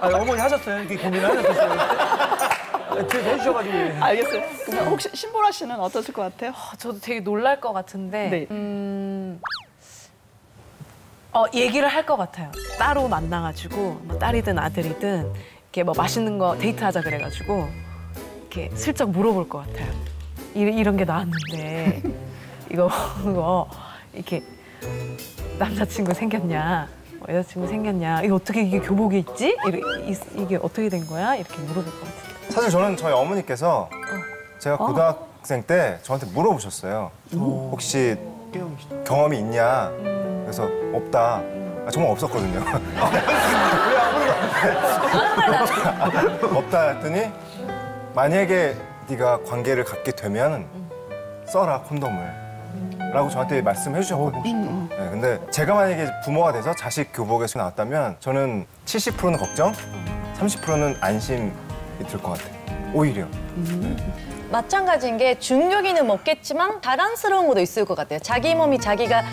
어머니 하셨어요? 이렇게 고민을 하셨어요? 뒤에 더 주셔가지고. 알겠어요. 그럼 혹시 신보라 씨는 어떠실 것 같아요? 저도 되게 놀랄 것 같은데 네. 얘기를 할 것 같아요. 따로 만나가지고 뭐 딸이든 아들이든 이렇게 뭐 맛있는 거 데이트하자 그래가지고 이렇게 슬쩍 물어볼 것 같아요. 이런 게 나왔는데 이거 이렇게 남자친구 생겼냐? 여자친구 생겼냐? 이거 어떻게 이게 교복이 있지? 이게 어떻게 된 거야? 이렇게 물어볼 것 같아요. 사실 저는 저희 어머니께서 제가 고등학생 때 저한테 물어보셨어요. 혹시 경험이 있냐? 그래서 없다. 정말 없었거든요. 없다 했더니 만약에 네가 관계를 갖게 되면 써라 콘돔을. 라고 저한테 말씀해 주셨거든요. 네, 근데 제가 만약에 부모가 돼서 자식 교복에서 나왔다면 저는 70%는 걱정, 30%는 안심이 들 것 같아요. 오히려. 네. 마찬가지인 게 중력이는 먹겠지만 자랑스러운 것도 있을 것 같아요. 자기 몸이 자기가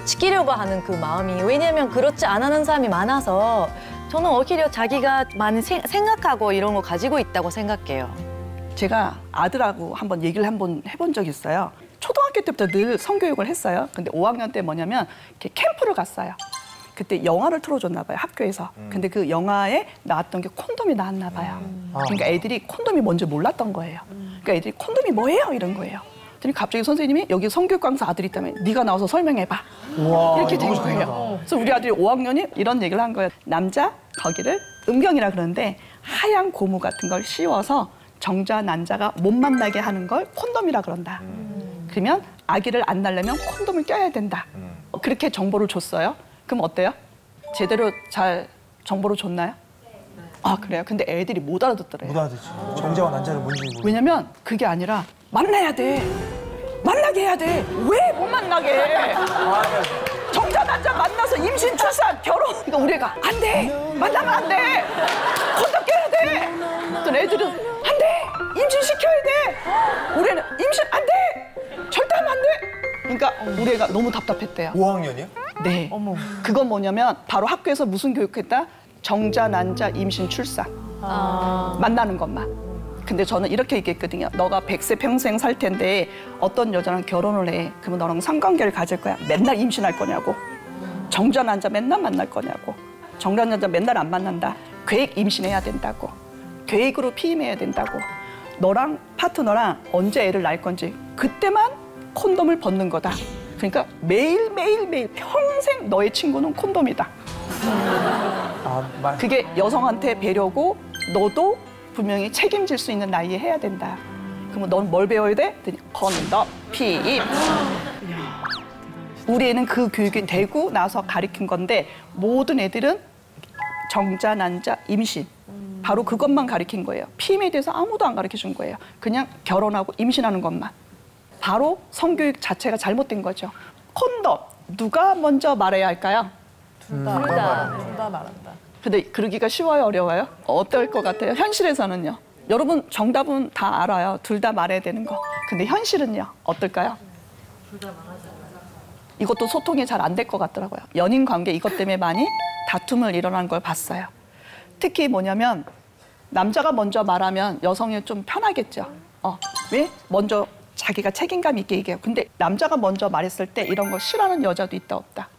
지키려고 하는 그 마음이. 왜냐면 그렇지 안 하는 사람이 많아서 저는 오히려 자기가 많이 생각하고 이런 거 가지고 있다고 생각해요. 제가 아들하고 한번 얘기를 해본 적이 있어요. 초등학교 때부터 늘 성교육을 했어요. 근데 5학년 때 뭐냐면 이렇게 캠프를 갔어요. 그때 영화를 틀어줬나 봐요, 학교에서. 근데 그 영화에 나왔던 게 콘돔이 나왔나 봐요. 그러니까 애들이 콘돔이 뭔지 몰랐던 거예요. 그러니까 애들이 콘돔이 뭐예요? 이런 거예요. 그랬더니 갑자기 선생님이 여기 성교육 강사 아들이 있다면 네가 나와서 설명해봐. 우와, 이렇게 된 거예요. 그래서 우리 아들이 5학년이 이런 얘기를 한 거예요. 남자, 거기를 음경이라 그러는데 하얀 고무 같은 걸 씌워서 정자, 난자가 못 만나게 하는 걸 콘돔이라 그런다. 그러면 아기를 안 낳으려면 콘돔을 껴야 된다. 그렇게 정보를 줬어요. 그럼 어때요? 제대로 잘 정보를 줬나요? 아 그래요? 근데 애들이 못 알아듣더래요. 못 알아듣지. 정자와 난자를 뭔지 모르. 왜냐면 그게 아니라 만나야 돼. 만나게 해야 돼. 왜 못 만나게 해? 정자 난자 만나서 임신, 출산, 결혼. 그러니까 우리 애가 안 돼. 만나면 안 돼. 콘돔 껴야 돼. 그랬더니 애들은 안 돼. 임신 시켜야 돼. 우리 애는 임신 안 돼. 절대 하면 안 돼. 그러니까 우리 애가 너무 답답했대요. 5학년이요? 네. 어머. 그건 뭐냐면 바로 학교에서 무슨 교육했다? 정자, 난자, 임신, 출산. 만나는 것만. 근데 저는 이렇게 얘기했거든요. 너가 100세 평생 살 텐데 어떤 여자랑 결혼을 해. 그러면 너랑 성관계를 가질 거야. 맨날 임신할 거냐고. 정자, 난자 맨날 만날 거냐고. 정자, 난자 맨날 안 만난다. 계획 임신해야 된다고. 계획으로 피임해야 된다고. 너랑 파트너랑 언제 애를 낳을 건지 그때만 콘돔을 벗는 거다. 그러니까 매일 평생 너의 친구는 콘돔이다. 그게 여성한테 배려고 너도 분명히 책임질 수 있는 나이에 해야 된다. 그러면 넌 뭘 배워야 돼? 콘돔, 피임. 우리 애는 그 교육이 되고 나서 가르친 건데 모든 애들은 정자, 난자, 임신. 바로 그것만 가르친 거예요. 피임에 대해서 아무도 안 가르쳐준 거예요. 그냥 결혼하고 임신하는 것만. 바로 성교육 자체가 잘못된 거죠. 콘돔, 누가 먼저 말해야 할까요? 둘 다 말한다. 근데 그러기가 쉬워요, 어려워요? 어떨 것 같아요? 현실에서는요. 여러분 정답은 다 알아요. 둘 다 말해야 되는 거. 근데 현실은요, 어떨까요? 둘 다 말하잖아요. 이것도 소통이 잘 안 될 것 같더라고요. 연인 관계 이것 때문에 많이 다툼을 일어나는 걸 봤어요. 특히 뭐냐면 남자가 먼저 말하면 여성이 좀 편하겠죠. 왜? 먼저 자기가 책임감 있게 얘기해요. 근데 남자가 먼저 말했을 때 이런 거 싫어하는 여자도 있다 없다.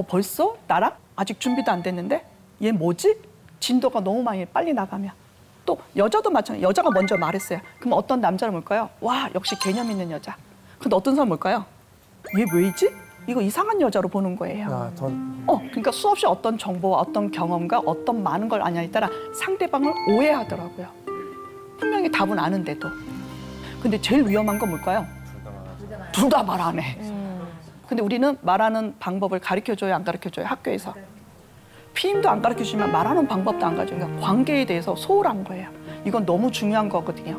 벌써? 나랑? 아직 준비도 안 됐는데? 얘 뭐지? 진도가 너무 많이 빨리 나가면. 또 여자도 마찬가지예요. 여자가 먼저 말했어요. 그럼 어떤 남자를 볼까요? 와, 역시 개념 있는 여자. 근데 어떤 사람 볼까요? 얘 왜이지? 이거 이상한 여자로 보는 거예요. 그러니까 수없이 어떤 정보와 어떤 경험과 어떤 많은 걸 아냐에 따라 상대방을 오해하더라고요. 분명히 답은 아는데도. 근데 제일 위험한 건 뭘까요? 둘 다 말 안 해. 근데 우리는 말하는 방법을 가르쳐줘요, 안 가르쳐줘요? 학교에서. 피임도 안 가르쳐주지만 말하는 방법도 안 가르쳐줘요. 그러니까 관계에 대해서 소홀한 거예요. 이건 너무 중요한 거거든요.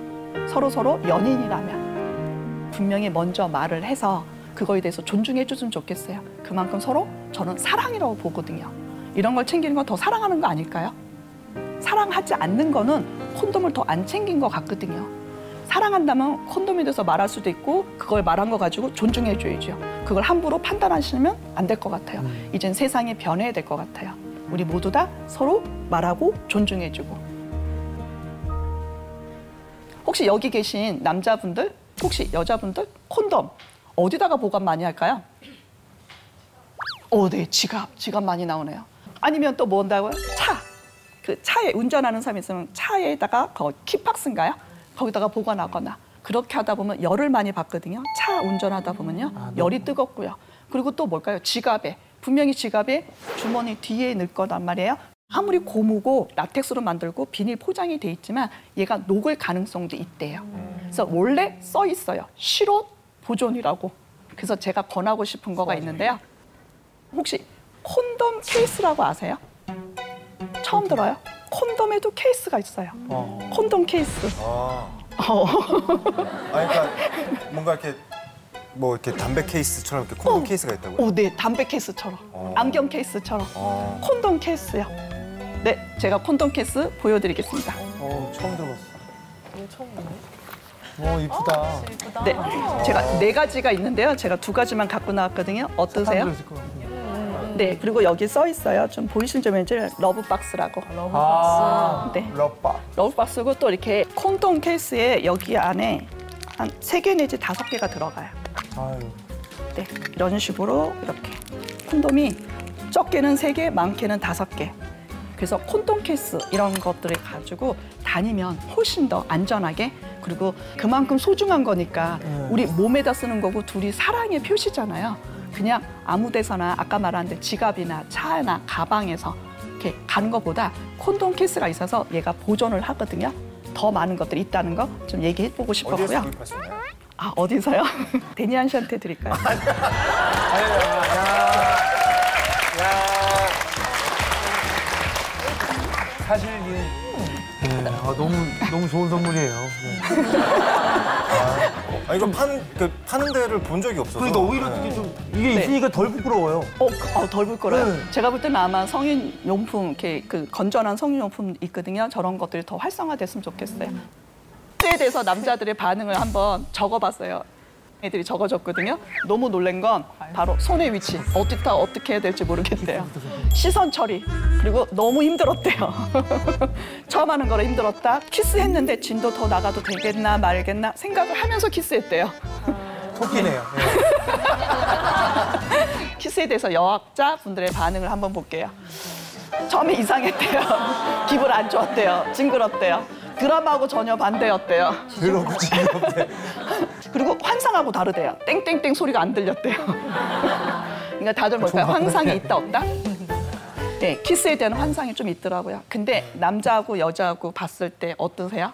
서로 연인이라면 분명히 먼저 말을 해서 그거에 대해서 존중해 줬으면 좋겠어요. 그만큼 서로 저는 사랑이라고 보거든요. 이런 걸 챙기는 건 더 사랑하는 거 아닐까요? 사랑하지 않는 거는 콘돔을 더 안 챙긴 것 같거든요. 사랑한다면 콘돔에 대해서 말할 수도 있고 그걸 말한 거 가지고 존중해 줘야죠. 그걸 함부로 판단하시면 안 될 것 같아요. 이젠 세상이 변해야 될 것 같아요. 우리 모두 다 서로 말하고 존중해 주고. 혹시 여기 계신 남자분들, 혹시 여자분들 콘돔 어디다가 보관 많이 할까요? 네, 지갑 많이 나오네요. 아니면 또 뭐 한다고요? 그 차에 운전하는 사람이 있으면 차에다가 키박스인가요? 거기다가 보관하거나 그렇게 하다 보면 열을 많이 받거든요. 차 운전하다 보면요. 열이 뜨겁고요. 그리고 또 뭘까요? 지갑에. 분명히 지갑에 주머니 뒤에 넣을 거란 말이에요. 아무리 고무고 라텍스로 만들고 비닐 포장이 돼 있지만 얘가 녹을 가능성도 있대요. 그래서 원래 써 있어요. 실옷 보존이라고. 그래서 제가 권하고 싶은 거가 있는데요. 혹시 콘돔 케이스라고 아세요? 처음 들어요? 콘돔에도 케이스가 있어요. 콘돔 케이스. 그러니까 뭔가 이렇게 이렇게 담배 케이스처럼 이렇게 콘돔 케이스가 있다고요? 네, 담배 케이스처럼, 안경 케이스처럼 콘돔 케이스요. 네, 제가 콘돔 케이스 보여드리겠습니다. 처음 들어봤어. 처음 보네. 이쁘다. 네, 제가 4가지가 있는데요. 제가 2가지만 갖고 나왔거든요. 어떠세요? 네, 그리고 여기 써 있어요. 좀 보이시는 점 왠지 러브박스라고. 러브박스. 네. 러브박스고 또 이렇게 콘돔 케이스에 여기 안에 한 3개 내지 5개가 들어가요. 네, 이런 식으로 이렇게 콘돔이 적게는 3개, 많게는 5개. 그래서 콘돔 케이스 이런 것들을 가지고 다니면 훨씬 더 안전하게, 그리고 그만큼 소중한 거니까 우리 몸에다 쓰는 거고 둘이 사랑의 표시잖아요. 그냥 아무 데서나 아까 말한 데 지갑이나 차나 가방에서 이렇게 가는 것보다 콘돔 케이스가 있어서 얘가 보존을 하거든요. 더 많은 것들이 있다는 거 좀 얘기해보고 싶었고요. 어디에서 구입할 수 있나요? 어디서요? 데니안 씨한테 드릴까요? 사실 너무 좋은 선물이에요. 이거 파는 데를 본 적이 없어서. 그러니까 오히려 이게 있으니까 덜 부끄러워요. 덜 부끄러워요. 제가 볼 때는 아마 성인 용품, 이렇게 건전한 성인 용품 있거든요. 저런 것들이 더 활성화됐으면 좋겠어요. 키스에 대해서 남자들의 반응을 한번 적어봤어요. 애들이 적어줬거든요. 너무 놀란 건 바로 손의 위치. 어떻게 해야 될지 모르겠대요. 시선 처리. 그리고 너무 힘들었대요. 처음 하는 거라 힘들었다. 키스했는데 진도 더 나가도 되겠나 말겠나 생각을 하면서 키스했대요. 토끼네요. 키스에 대해서 여학자 분들의 반응을 한번 볼게요. 처음에 이상했대요. 기분 안 좋았대요. 징그럽대요. 드라마하고 전혀 반대였대요. 그렇고 징그럽대. 그리고 환상하고 다르대요. 땡땡땡 소리가 안 들렸대요. 그러니까 다들 뭘까요? 환상이 있다 없다? 네, 키스에 대한 환상이 좀 있더라고요. 근데 남자하고 여자하고 봤을 때 어떠세요?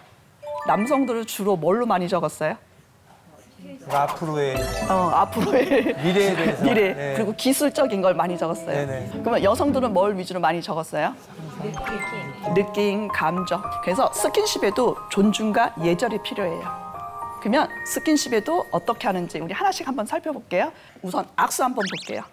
남성들은 주로 뭘로 많이 적었어요? 앞으로의 미래에 대해서. 미래. 네. 그리고 기술적인 걸 많이 적었어요. 네네. 그러면 여성들은 뭘 위주로 많이 적었어요? 느낌, 감정. 그래서 스킨십에도 존중과 예절이 필요해요. 그러면 스킨십에도 어떻게 하는지 우리 하나씩 한번 살펴볼게요. 우선 악수 한번 볼게요.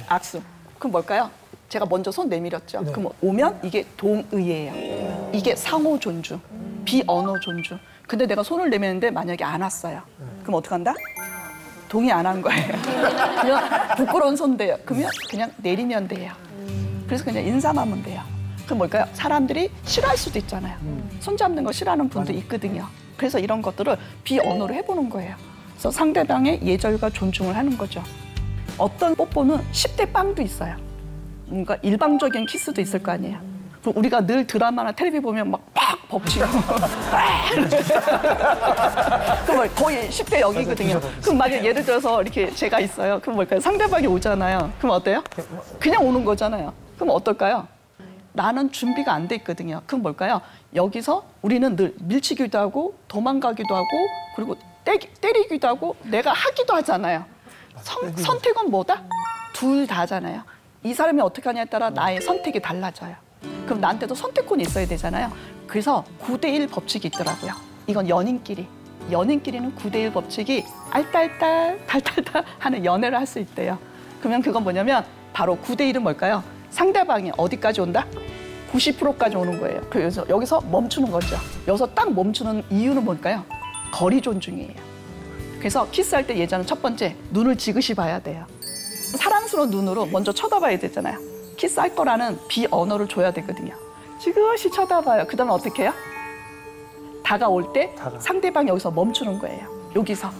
악수. 그럼 뭘까요? 제가 먼저 손 내밀었죠. 네. 그럼 오면 이게 동의예요. 이게 상호 존중, 비언어 존중. 근데 내가 손을 내미는데 만약에 안 왔어요. 그럼 어떡한다? 동의 안 한 거예요. 그냥 부끄러운 손대요. 그러면 그냥 내리면 돼요. 그래서 그냥 인사만 하면 돼요. 그럼 뭘까요? 사람들이 싫어할 수도 있잖아요. 손 잡는 거 싫어하는 분도 있거든요. 그래서 이런 것들을 비언어로 해보는 거예요. 그래서 상대방의 예절과 존중을 하는 거죠. 어떤 뽀뽀는 10대 빵도 있어요. 뭔가 일방적인 키스도 있을 거 아니에요. 그럼 우리가 늘 드라마나 텔레비 보면 막 벅치고 그럼 거의 10대 0이거든요. 그럼 만약 예를 들어서 이렇게 제가 있어요. 그럼 뭘까요? 상대방이 오잖아요. 그럼 어때요? 그냥 오는 거잖아요. 그럼 어떨까요? 나는 준비가 안 돼 있거든요. 그럼 뭘까요? 여기서 우리는 늘 밀치기도 하고 도망가기도 하고 그리고 때리기도 하고 내가 하기도 하잖아요. 선택은 뭐다? 둘 다잖아요. 이 사람이 어떻게 하냐에 따라 나의 선택이 달라져요. 그럼 나한테도 선택권이 있어야 되잖아요. 그래서 9대1 법칙이 있더라고요. 이건 연인끼리. 연인끼리는 9대1 법칙이 알딸딸, 달달달 하는 연애를 할 수 있대요. 그러면 그건 뭐냐면 바로 9대1은 뭘까요? 상대방이 어디까지 온다? 90%까지 오는 거예요. 그래서 여기서 멈추는 거죠. 여기서 딱 멈추는 이유는 뭘까요? 거리 존중이에요. 그래서 키스할 때 예전은 첫 번째, 눈을 지그시 봐야 돼요. 사랑스러운 눈으로 먼저 쳐다봐야 되잖아요. 키스할 거라는 비언어를 줘야 되거든요. 지그시 쳐다봐요. 그 다음에 어떻게 해요? 다가올 때 상대방이 여기서 멈추는 거예요. 여기서.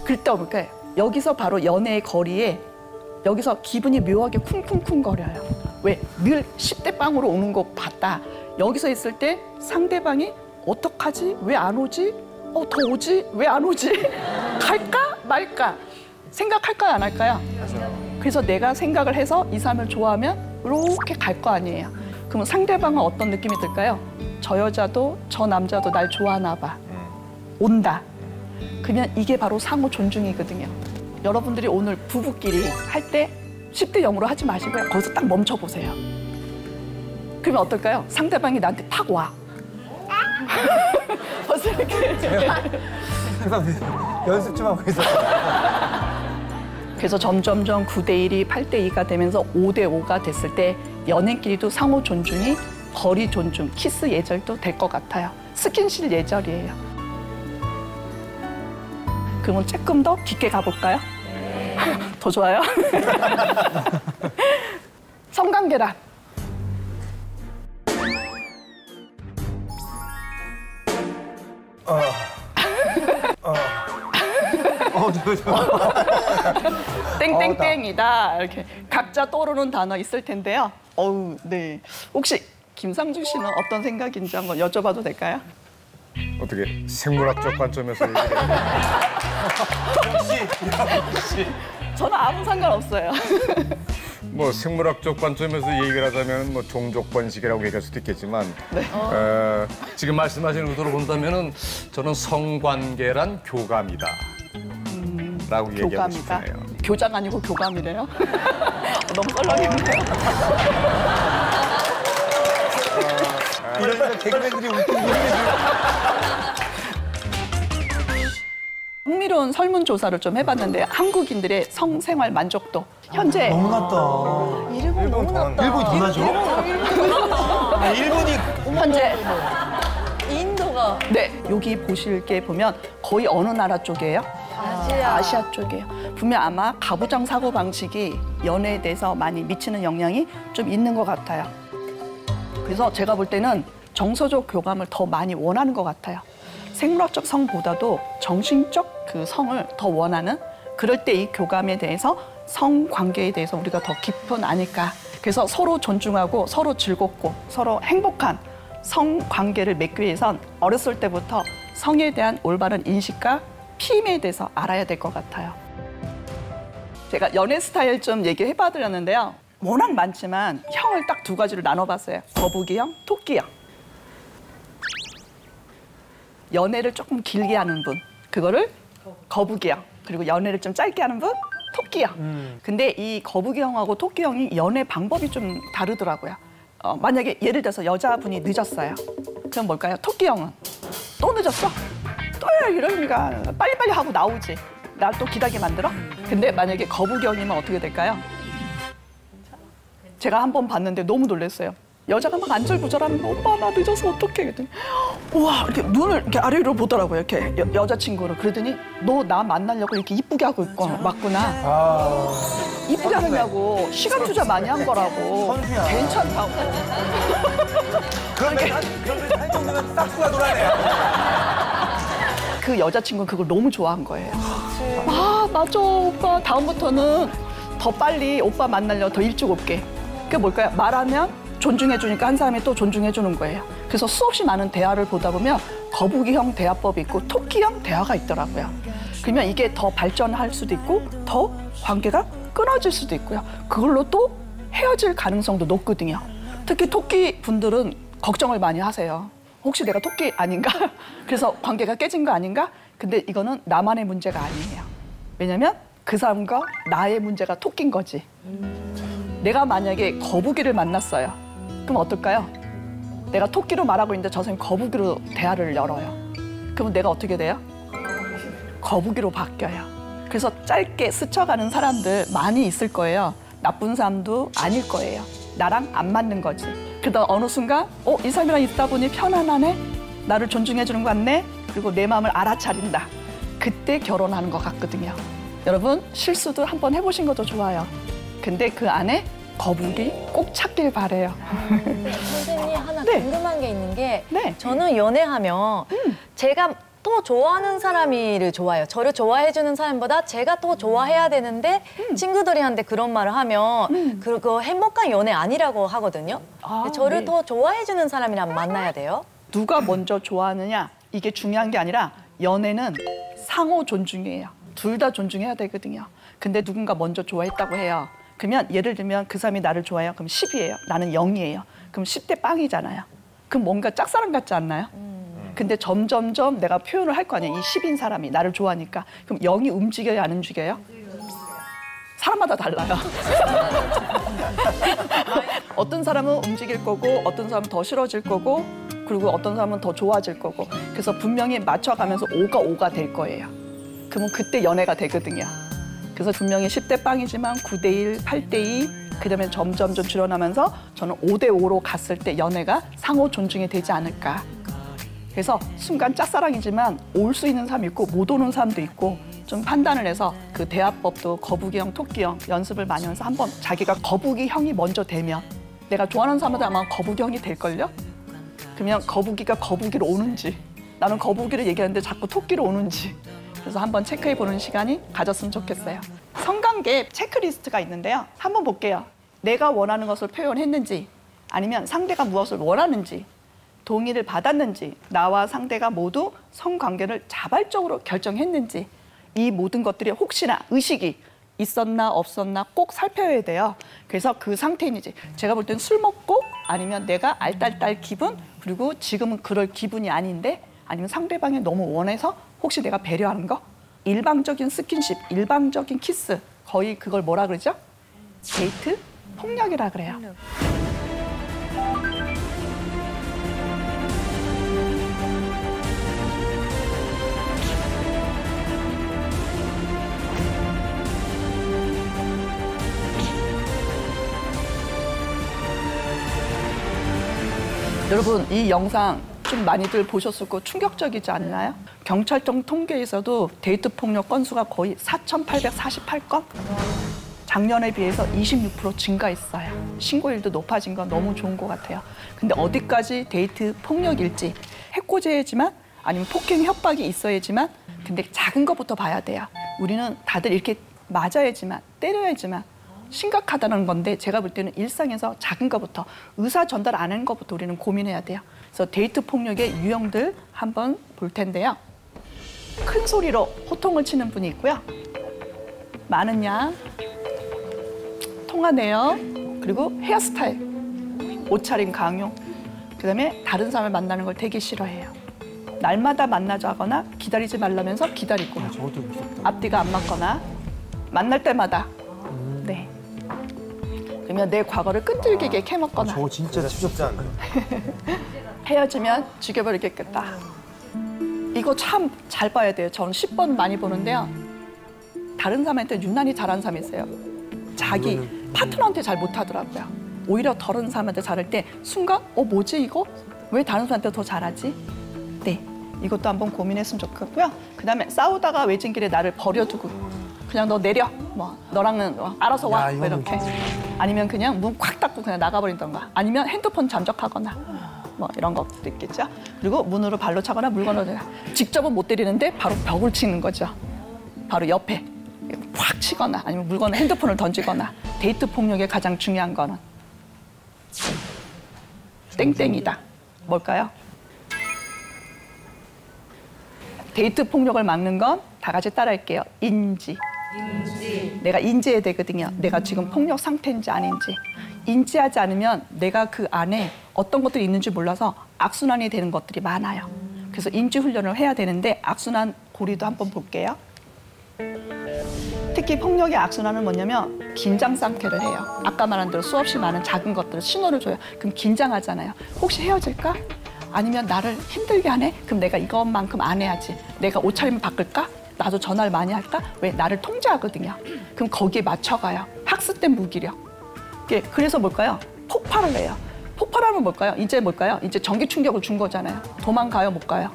그때 뭘까요? 여기서 바로 연애의 거리에 여기서 기분이 묘하게 쿵쿵쿵 거려요. 왜? 늘 10대 빵으로 오는 거 봤다. 여기서 있을 때 상대방이 어떡하지? 왜 안 오지? 더 오지? 왜 안 오지? 갈까 말까? 생각할까요? 안 할까요? 그래서 내가 생각을 해서 이 사람을 좋아하면 이렇게 갈 거 아니에요. 그러면 상대방은 어떤 느낌이 들까요? 저 여자도 저 남자도 날 좋아하나 봐. 온다. 그러면 이게 바로 상호 존중이거든요. 여러분들이 오늘 부부끼리 할 때 10대 0으로 하지 마시고요. 거기서 딱 멈춰보세요. 그러면 어떨까요? 상대방이 나한테 탁 와. 벌써 이렇게. 연습 좀 하고 있었어요. 그래서 점점점 9대1이 8대2가 되면서 5대5가 됐을 때 연인끼리도 상호 존중이 거리 존중, 키스 예절도 될 것 같아요. 스킨십 예절이에요. 그러면 조금 더 깊게 가볼까요? 더 좋아요? 성관계란. 땡땡땡이다. 이렇게 각자 떠오르는 단어 있을 텐데요. 네. 혹시 김상중 씨는 어떤 생각인지 한번 여쭤봐도 될까요? 어떻게 생물학적 관점에서 얘기해요? 역시. 저는 아무 상관없어요. 뭐 생물학적 관점에서 얘기를 하자면 뭐 종족 번식이라고 얘기할 수도 있겠지만 네. 지금 말씀하시는 의도로 본다면은 저는 성관계란 교감이다. 라고 얘기하고 싶네요. 교장 아니고 교감이래요? 너무 썰렁했네요. 이러니까 개그맨들이 웃긴 게 흥미로운 설문조사를 좀 해봤는데 한국인들의 성생활 만족도 현재 너무 낮다. 일본 너무 낮다. 일본이 더 나죠? 일본이 현재 인도가 네 여기 보실 게 보면 거의 어느 나라 쪽이에요? 아시아 쪽이에요. 분명 아마 가부장 사고 방식이 연애에 대해서 많이 미치는 영향이 좀 있는 것 같아요. 그래서 제가 볼 때는 정서적 교감을 더 많이 원하는 것 같아요. 생물학적 성보다도 정신적 그 성을 더 원하는 그럴 때 이 교감에 대해서 성관계에 대해서 우리가 더 깊은 아닐까. 그래서 서로 존중하고 서로 즐겁고 서로 행복한 성관계를 맺기 위해선 어렸을 때부터 성에 대한 올바른 인식과 피임에 대해서 알아야 될 것 같아요. 제가 연애 스타일 좀 얘기해봐 드렸는데요. 워낙 많지만 형을 딱 2가지로 나눠봤어요. 거북이형, 토끼형. 연애를 조금 길게 하는 분, 그거를 거북이형. 그리고 연애를 좀 짧게 하는 분, 토끼형. 근데 이 거북이형하고 토끼형이 연애 방법이 좀 다르더라고요. 만약에 예를 들어서 여자분이 늦었어요. 그럼 뭘까요? 토끼형은 또 늦었어? 또야 이러니까 빨리빨리 하고 나오지. 날 또 기다리게 만들어? 근데 만약에 거북이형이면 어떻게 될까요? 제가 한 번 봤는데 너무 놀랐어요. 여자가 막 안절부절하는 거, 오빠 나 늦어서 어떡해? 그랬더니 우와 이렇게 눈을 이렇게 아래로 보더라고요. 이렇게 여자친구를. 그러더니 너 나 만나려고 이렇게 이쁘게 하고 있고 맞구나. 이쁘게 하느냐고 시간 투자 많이 한 거라고. 선수야. 괜찮다고. 그런데 한 정도면 싹수가 돌아네. 그 여자친구는 그걸 너무 좋아한 거예요. 아 맞아 오빠 다음부터는 더 빨리 오빠 만나려고 더 일찍 올게. 그게 뭘까요? 말하면 존중해주니까 한 사람이 또 존중해주는 거예요. 그래서 수없이 많은 대화를 보다 보면 거북이형 대화법이 있고 토끼형 대화가 있더라고요. 그러면 이게 더 발전할 수도 있고 더 관계가 끊어질 수도 있고요. 그걸로 또 헤어질 가능성도 높거든요. 특히 토끼 분들은 걱정을 많이 하세요. 혹시 내가 토끼 아닌가? 그래서 관계가 깨진 거 아닌가? 근데 이거는 나만의 문제가 아니에요. 왜냐면 그 사람과 나의 문제가 토끼인 거지. 내가 만약에 거북이를 만났어요. 그럼 어떨까요? 내가 토끼로 말하고 있는데 저 사람이 거북이로 대화를 열어요. 그럼 내가 어떻게 돼요? 거북이로 바뀌어요. 그래서 짧게 스쳐가는 사람들 많이 있을 거예요. 나쁜 사람도 아닐 거예요. 나랑 안 맞는 거지. 그러다 어느 순간 이 사람이랑 있다 보니 편안하네? 나를 존중해 주는 것 같네? 그리고 내 마음을 알아차린다. 그때 결혼하는 것 같거든요. 여러분 실수도 한번 해보신 것도 좋아요. 근데 그 안에 거북이 꼭 찾길 바래요. 선생님 하나 네. 궁금한 게 있는 게 네. 저는 연애하면 제가 더 좋아하는 사람이를 좋아해요. 저를 좋아해주는 사람보다 제가 더 좋아해야 되는데 친구들이한테 그런 말을 하면 그거 행복한 연애 아니라고 하거든요. 저를 네. 더 좋아해주는 사람이랑 만나야 돼요. 누가 먼저 좋아하느냐 이게 중요한 게 아니라 연애는 상호 존중이에요. 둘 다 존중해야 되거든요. 근데 누군가 먼저 좋아했다고 해요. 그러면 예를 들면 그 사람이 나를 좋아해요. 그럼 10이에요. 나는 0이에요. 그럼 10대 빵이잖아요. 그럼 뭔가 짝사랑 같지 않나요? 근데 점점점 내가 표현을 할 거 아니에요. 이 10인 사람이 나를 좋아하니까. 그럼 0이 움직여요? 안 움직여요? 사람마다 달라요. 어떤 사람은 움직일 거고 어떤 사람은 더 싫어질 거고 그리고 어떤 사람은 더 좋아질 거고 그래서 분명히 맞춰가면서 5가 될 거예요. 그러면 그때 연애가 되거든요. 그래서 분명히 10대 빵이지만 9대1, 8대2 그다음에 점점 줄어나면서 저는 5대5로 갔을 때 연애가 상호 존중이 되지 않을까. 그래서 순간 짝사랑이지만 올 수 있는 사람이 있고 못 오는 사람도 있고 좀 판단을 해서 그 대화법도 거북이형, 토끼형 연습을 많이 하면서 한번 자기가 거북이형이 먼저 되면 내가 좋아하는 사람한테 아마 거북이형이 될걸요? 그러면 거북이가 거북이로 오는지 나는 거북이를 얘기하는데 자꾸 토끼로 오는지 그래서 한번 체크해보는 시간이 가졌으면 좋겠어요. 성관계 체크리스트가 있는데요. 한번 볼게요. 내가 원하는 것을 표현했는지 아니면 상대가 무엇을 원하는지 동의를 받았는지 나와 상대가 모두 성관계를 자발적으로 결정했는지 이 모든 것들이 혹시나 의식이 있었나 없었나 꼭 살펴야 돼요. 그래서 그 상태인지 제가 볼 때는 술 먹고 아니면 내가 알딸딸 기분 그리고 지금은 그럴 기분이 아닌데 아니면 상대방이 너무 원해서 혹시 내가 배려하는 거? 일방적인 스킨십, 일방적인 키스 거의 그걸 뭐라 그러죠? 데이트? 폭력이라 그래요. 여러분 이 영상 좀 많이들 보셨을 거 충격적이지 않나요? 경찰청 통계에서도 데이트 폭력 건수가 거의 4,848건? 작년에 비해서 26% 증가했어요. 신고율도 높아진 건 너무 좋은 것 같아요. 근데 어디까지 데이트 폭력일지, 해코지해야지만 아니면 폭행 협박이 있어야지만, 근데 작은 것부터 봐야 돼요. 우리는 다들 이렇게 맞아야지만, 때려야지만 심각하다는 건데, 제가 볼 때는 일상에서 작은 것부터, 의사 전달 안 하는 것부터 우리는 고민해야 돼요. 그래서 데이트 폭력의 유형들 한번 볼 텐데요. 큰 소리로 호통을 치는 분이 있고요. 많은 양, 통화내요. 그리고 헤어스타일, 옷차림 강요. 그다음에 다른 사람을 만나는 걸 되게 싫어해요. 날마다 만나자거나 기다리지 말라면서 기다리고, 앞뒤가 안 맞거나 만날 때마다 네. 그러면 내 과거를 끈질기게 캐먹거나. 저거 진짜 쉽지 않아요. 헤어지면 죽여버리겠다. 이거 참 잘 봐야 돼요. 저는 10번 많이 보는데요. 다른 사람한테 유난히 잘하는 사람이 있어요. 자기 파트너한테 잘 못하더라고요. 오히려 다른 사람한테 잘할 때 순간 뭐지 이거? 왜 다른 사람한테 더 잘하지? 네, 이것도 한번 고민했으면 좋겠고요. 그다음에 싸우다가 외진길에 나를 버려두고 그냥 너 내려, 뭐 너랑은 알아서 와, 뭐 이렇게. 아니면 그냥 문 콱 닫고 그냥 나가버린던가. 아니면 핸드폰 잠적하거나. 뭐 이런 것도 있겠죠. 그리고 문으로 발로 차거나 물건으로, 직접은 못 때리는데 바로 벽을 치는 거죠. 바로 옆에 확 치거나 아니면 물건을, 핸드폰을 던지거나. 데이트 폭력의 가장 중요한 거는 땡땡이다. 뭘까요? 데이트 폭력을 막는 건 다 같이 따라할게요. 인지. 내가 인지해야 되거든요. 내가 지금 폭력 상태인지 아닌지. 인지하지 않으면 내가 그 안에 어떤 것들이 있는지 몰라서 악순환이 되는 것들이 많아요. 그래서 인지 훈련을 해야 되는데, 악순환 고리도 한번 볼게요. 특히 폭력의 악순환은 뭐냐면 긴장 상태를 해요. 아까 말한 대로 수없이 많은 작은 것들을 신호를 줘요. 그럼 긴장하잖아요. 혹시 헤어질까? 아니면 나를 힘들게 하네? 그럼 내가 이것만큼 안 해야지. 내가 옷차림을 바꿀까? 나도 전화를 많이 할까? 왜? 나를 통제하거든요. 그럼 거기에 맞춰가요. 학습된 무기력. 그래서 뭘까요? 폭발을 해요. 폭발하면 뭘까요? 이제 뭘까요? 이제 전기 충격을 준 거잖아요. 도망가요? 못 가요?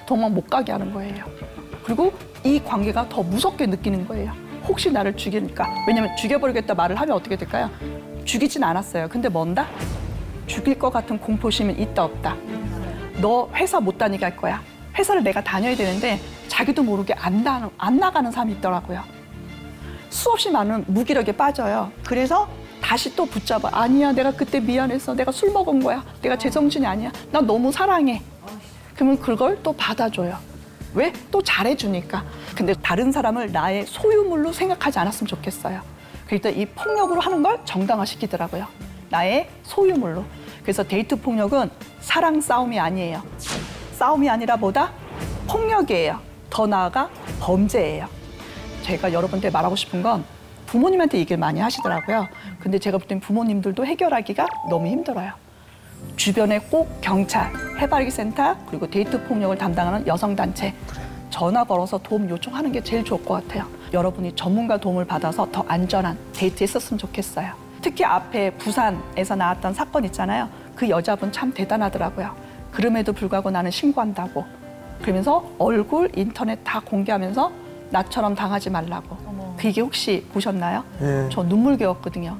도망 못 가게 하는 거예요. 그리고 이 관계가 더 무섭게 느끼는 거예요. 혹시 나를 죽이니까. 왜냐면 죽여버리겠다 말을 하면 어떻게 될까요? 죽이진 않았어요. 근데 뭔다? 죽일 것 같은 공포심은 있다 없다. 너 회사 못 다니게 할 거야. 회사를 내가 다녀야 되는데 자기도 모르게 안 나가는 사람이 있더라고요. 수없이 많은 무기력에 빠져요. 그래서 다시 또 붙잡아. 아니야, 내가 그때 미안해서 내가 술 먹은 거야. 내가 제정신이 아니야. 나 너무 사랑해. 그러면 그걸 또 받아줘요. 왜? 또 잘해주니까. 근데 다른 사람을 나의 소유물로 생각하지 않았으면 좋겠어요. 그러니까 이 폭력으로 하는 걸 정당화시키더라고요. 나의 소유물로. 그래서 데이트 폭력은 사랑 싸움이 아니에요. 싸움이 아니라 뭐다? 폭력이에요. 더 나아가 범죄예요. 제가 여러분한테 말하고 싶은 건, 부모님한테 얘기를 많이 하시더라고요. 근데 제가 볼 땐 부모님들도 해결하기가 너무 힘들어요. 주변에 꼭 경찰, 해바라기 센터, 그리고 데이트 폭력을 담당하는 여성단체 전화 걸어서 도움 요청하는 게 제일 좋을 것 같아요. 여러분이 전문가 도움을 받아서 더 안전한 데이트 했었으면 좋겠어요. 특히 앞에 부산에서 나왔던 사건 있잖아요. 그 여자분 참 대단하더라고요. 그럼에도 불구하고 나는 신고한다고. 그러면서 얼굴, 인터넷 다 공개하면서 나처럼 당하지 말라고. 그게 혹시 보셨나요? 네. 저 눈물겨웠거든요.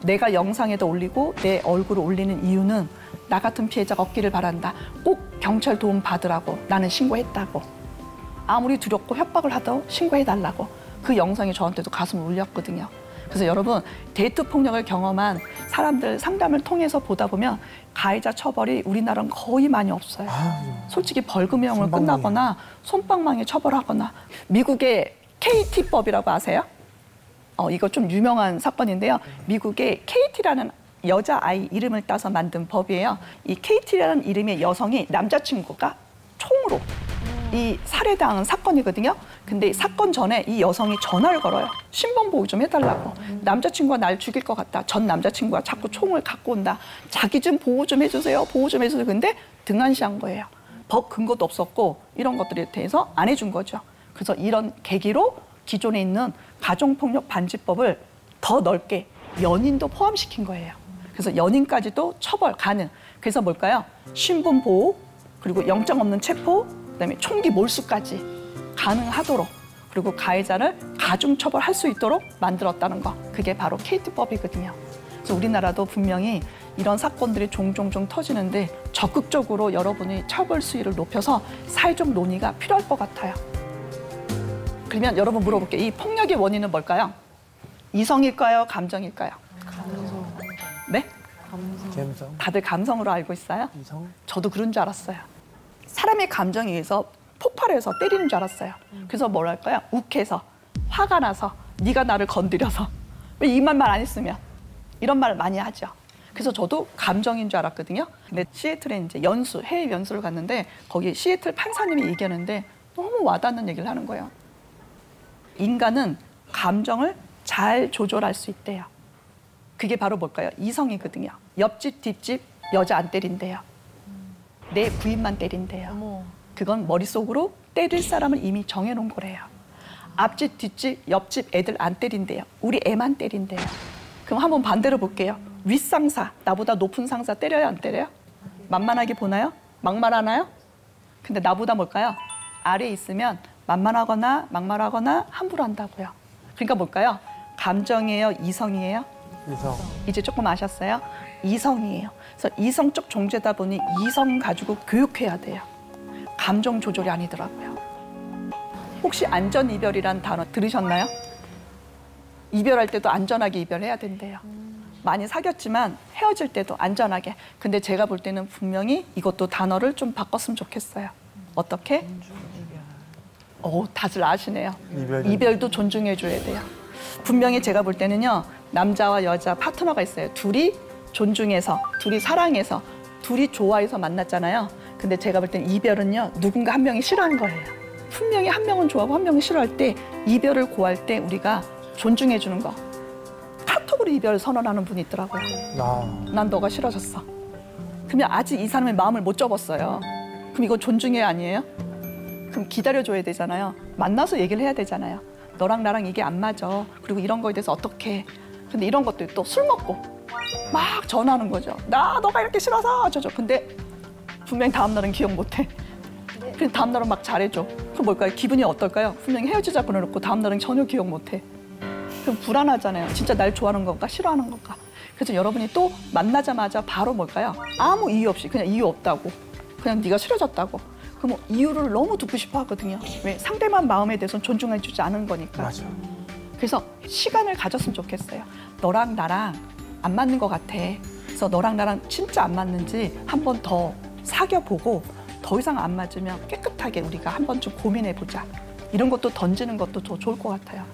내가 영상에도 올리고 내 얼굴을 올리는 이유는 나 같은 피해자가 없기를 바란다. 꼭 경찰 도움 받으라고. 나는 신고했다고. 아무리 두렵고 협박을 하도 신고해달라고. 그 영상이 저한테도 가슴을 울렸거든요. 그래서 여러분, 데이트 폭력을 경험한 사람들 상담을 통해서 보다 보면 가해자 처벌이 우리나라는 거의 많이 없어요. 솔직히 벌금형을 끝나거나 솜방망이 처벌하거나. 미국의 KT법이라고 아세요? 이거 좀 유명한 사건인데요. 미국의 KT라는 여자아이 이름을 따서 만든 법이에요. 이 KT라는 이름의 여성이 남자친구가 총으로 이 살해당한 사건이거든요. 근데 사건 전에 이 여성이 전화를 걸어요. 신변 보호 좀 해달라고. 남자친구가 날 죽일 것 같다. 전 남자친구가 자꾸 총을 갖고 온다. 자기 좀 보호 좀 해주세요. 보호 좀 해주세요. 근데 등한시한 거예요. 법 근거도 없었고 이런 것들에 대해서 안 해준 거죠. 그래서 이런 계기로 기존에 있는 가정폭력 반지법을 더 넓게 연인도 포함시킨 거예요. 그래서 연인까지도 처벌 가능. 그래서 뭘까요? 신분 보호, 그리고 영장 없는 체포, 그다음에 총기 몰수까지 가능하도록, 그리고 가해자를 가중 처벌할 수 있도록 만들었다는 거. 그게 바로 케이트법이거든요. 그래서 우리나라도 분명히 이런 사건들이 종종 터지는데 적극적으로 여러분이 처벌 수위를 높여서 사회적 논의가 필요할 것 같아요. 그러면 여러분 물어볼게요. 이 폭력의 원인은 뭘까요? 이성일까요? 감정일까요? 감성. 네? 감성. 다들 감성으로 알고 있어요? 이성? 저도 그런 줄 알았어요. 사람의 감정에 의해서 폭발해서 때리는 줄 알았어요. 그래서 뭐랄까요? 욱해서, 화가 나서, 네가 나를 건드려서. 왜 이 말만 안 했으면? 이런 말 많이 하죠. 그래서 저도 감정인 줄 알았거든요. 근데 시애틀에 이제 해외 연수를 갔는데 거기 시애틀 판사님이 얘기하는데 너무 와닿는 얘기를 하는 거예요. 인간은 감정을 잘 조절할 수 있대요. 그게 바로 뭘까요? 이성이거든요. 옆집, 뒷집 여자 안 때린대요. 내 부인만 때린대요. 그건 머릿속으로 때릴 사람을 이미 정해놓은 거래요. 앞집, 뒷집, 옆집 애들 안 때린대요. 우리 애만 때린대요. 그럼 한번 반대로 볼게요. 윗상사, 나보다 높은 상사 때려요, 안 때려요? 만만하게 보나요? 막말하나요? 근데 나보다 뭘까요? 아래에 있으면 만만하거나 막말하거나 함부로 한다고요. 그러니까 뭘까요? 감정이에요? 이성이에요? 이성. 이제 조금 아셨어요? 이성이에요. 그래서 이성적 존재다 보니 이성 가지고 교육해야 돼요. 감정 조절이 아니더라고요. 혹시 안전이별이란 단어 들으셨나요? 이별할 때도 안전하게 이별해야 된대요. 많이 사귀었지만 헤어질 때도 안전하게. 근데 제가 볼 때는 분명히 이것도 단어를 좀 바꿨으면 좋겠어요. 어떻게? 다들 아시네요. 이별도 존중해줘야 돼요. 분명히 제가 볼 때는요. 남자와 여자 파트너가 있어요. 둘이 존중해서, 둘이 사랑해서, 둘이 좋아해서 만났잖아요. 근데 제가 볼 때는 이별은요. 누군가 한 명이 싫어한 거예요. 분명히 한 명은 좋아하고 한 명은 싫어할 때 이별을 고할 때 우리가 존중해주는 거. 카톡으로 이별 선언하는 분이 있더라고요. 난 너가 싫어졌어. 그러면 아직 이 사람의 마음을 못 접었어요. 그럼 이거 존중해 아니에요? 그럼 기다려줘야 되잖아요. 만나서 얘기를 해야 되잖아요. 너랑 나랑 이게 안 맞아. 그리고 이런 거에 대해서 어떻게. 근데 이런 것도 또 술 먹고 막 전화하는 거죠. 너가 이렇게 싫어서 어쩌죠. 근데 분명히 다음 날은 기억 못 해. 그럼 다음 날은 막 잘해줘. 그럼 뭘까요? 기분이 어떨까요? 분명히 헤어지자 보내놓고 다음 날은 전혀 기억 못 해. 그럼 불안하잖아요. 진짜 날 좋아하는 건가 싫어하는 건가. 그래서 여러분이 또 만나자마자 바로 뭘까요? 아무 이유 없이 그냥 이유 없다고. 그냥 네가 싫어졌다고. 그럼 이유를 너무 듣고 싶어 하거든요. 왜? 상대만 마음에 대해서는 존중해주지 않은 거니까. 맞아. 그래서 시간을 가졌으면 좋겠어요. 너랑 나랑 안 맞는 것 같아. 그래서 너랑 나랑 진짜 안 맞는지 한 번 더 사귀어보고 더 이상 안 맞으면 깨끗하게 우리가 한 번쯤 고민해보자. 이런 것도 던지는 것도 더 좋을 것 같아요.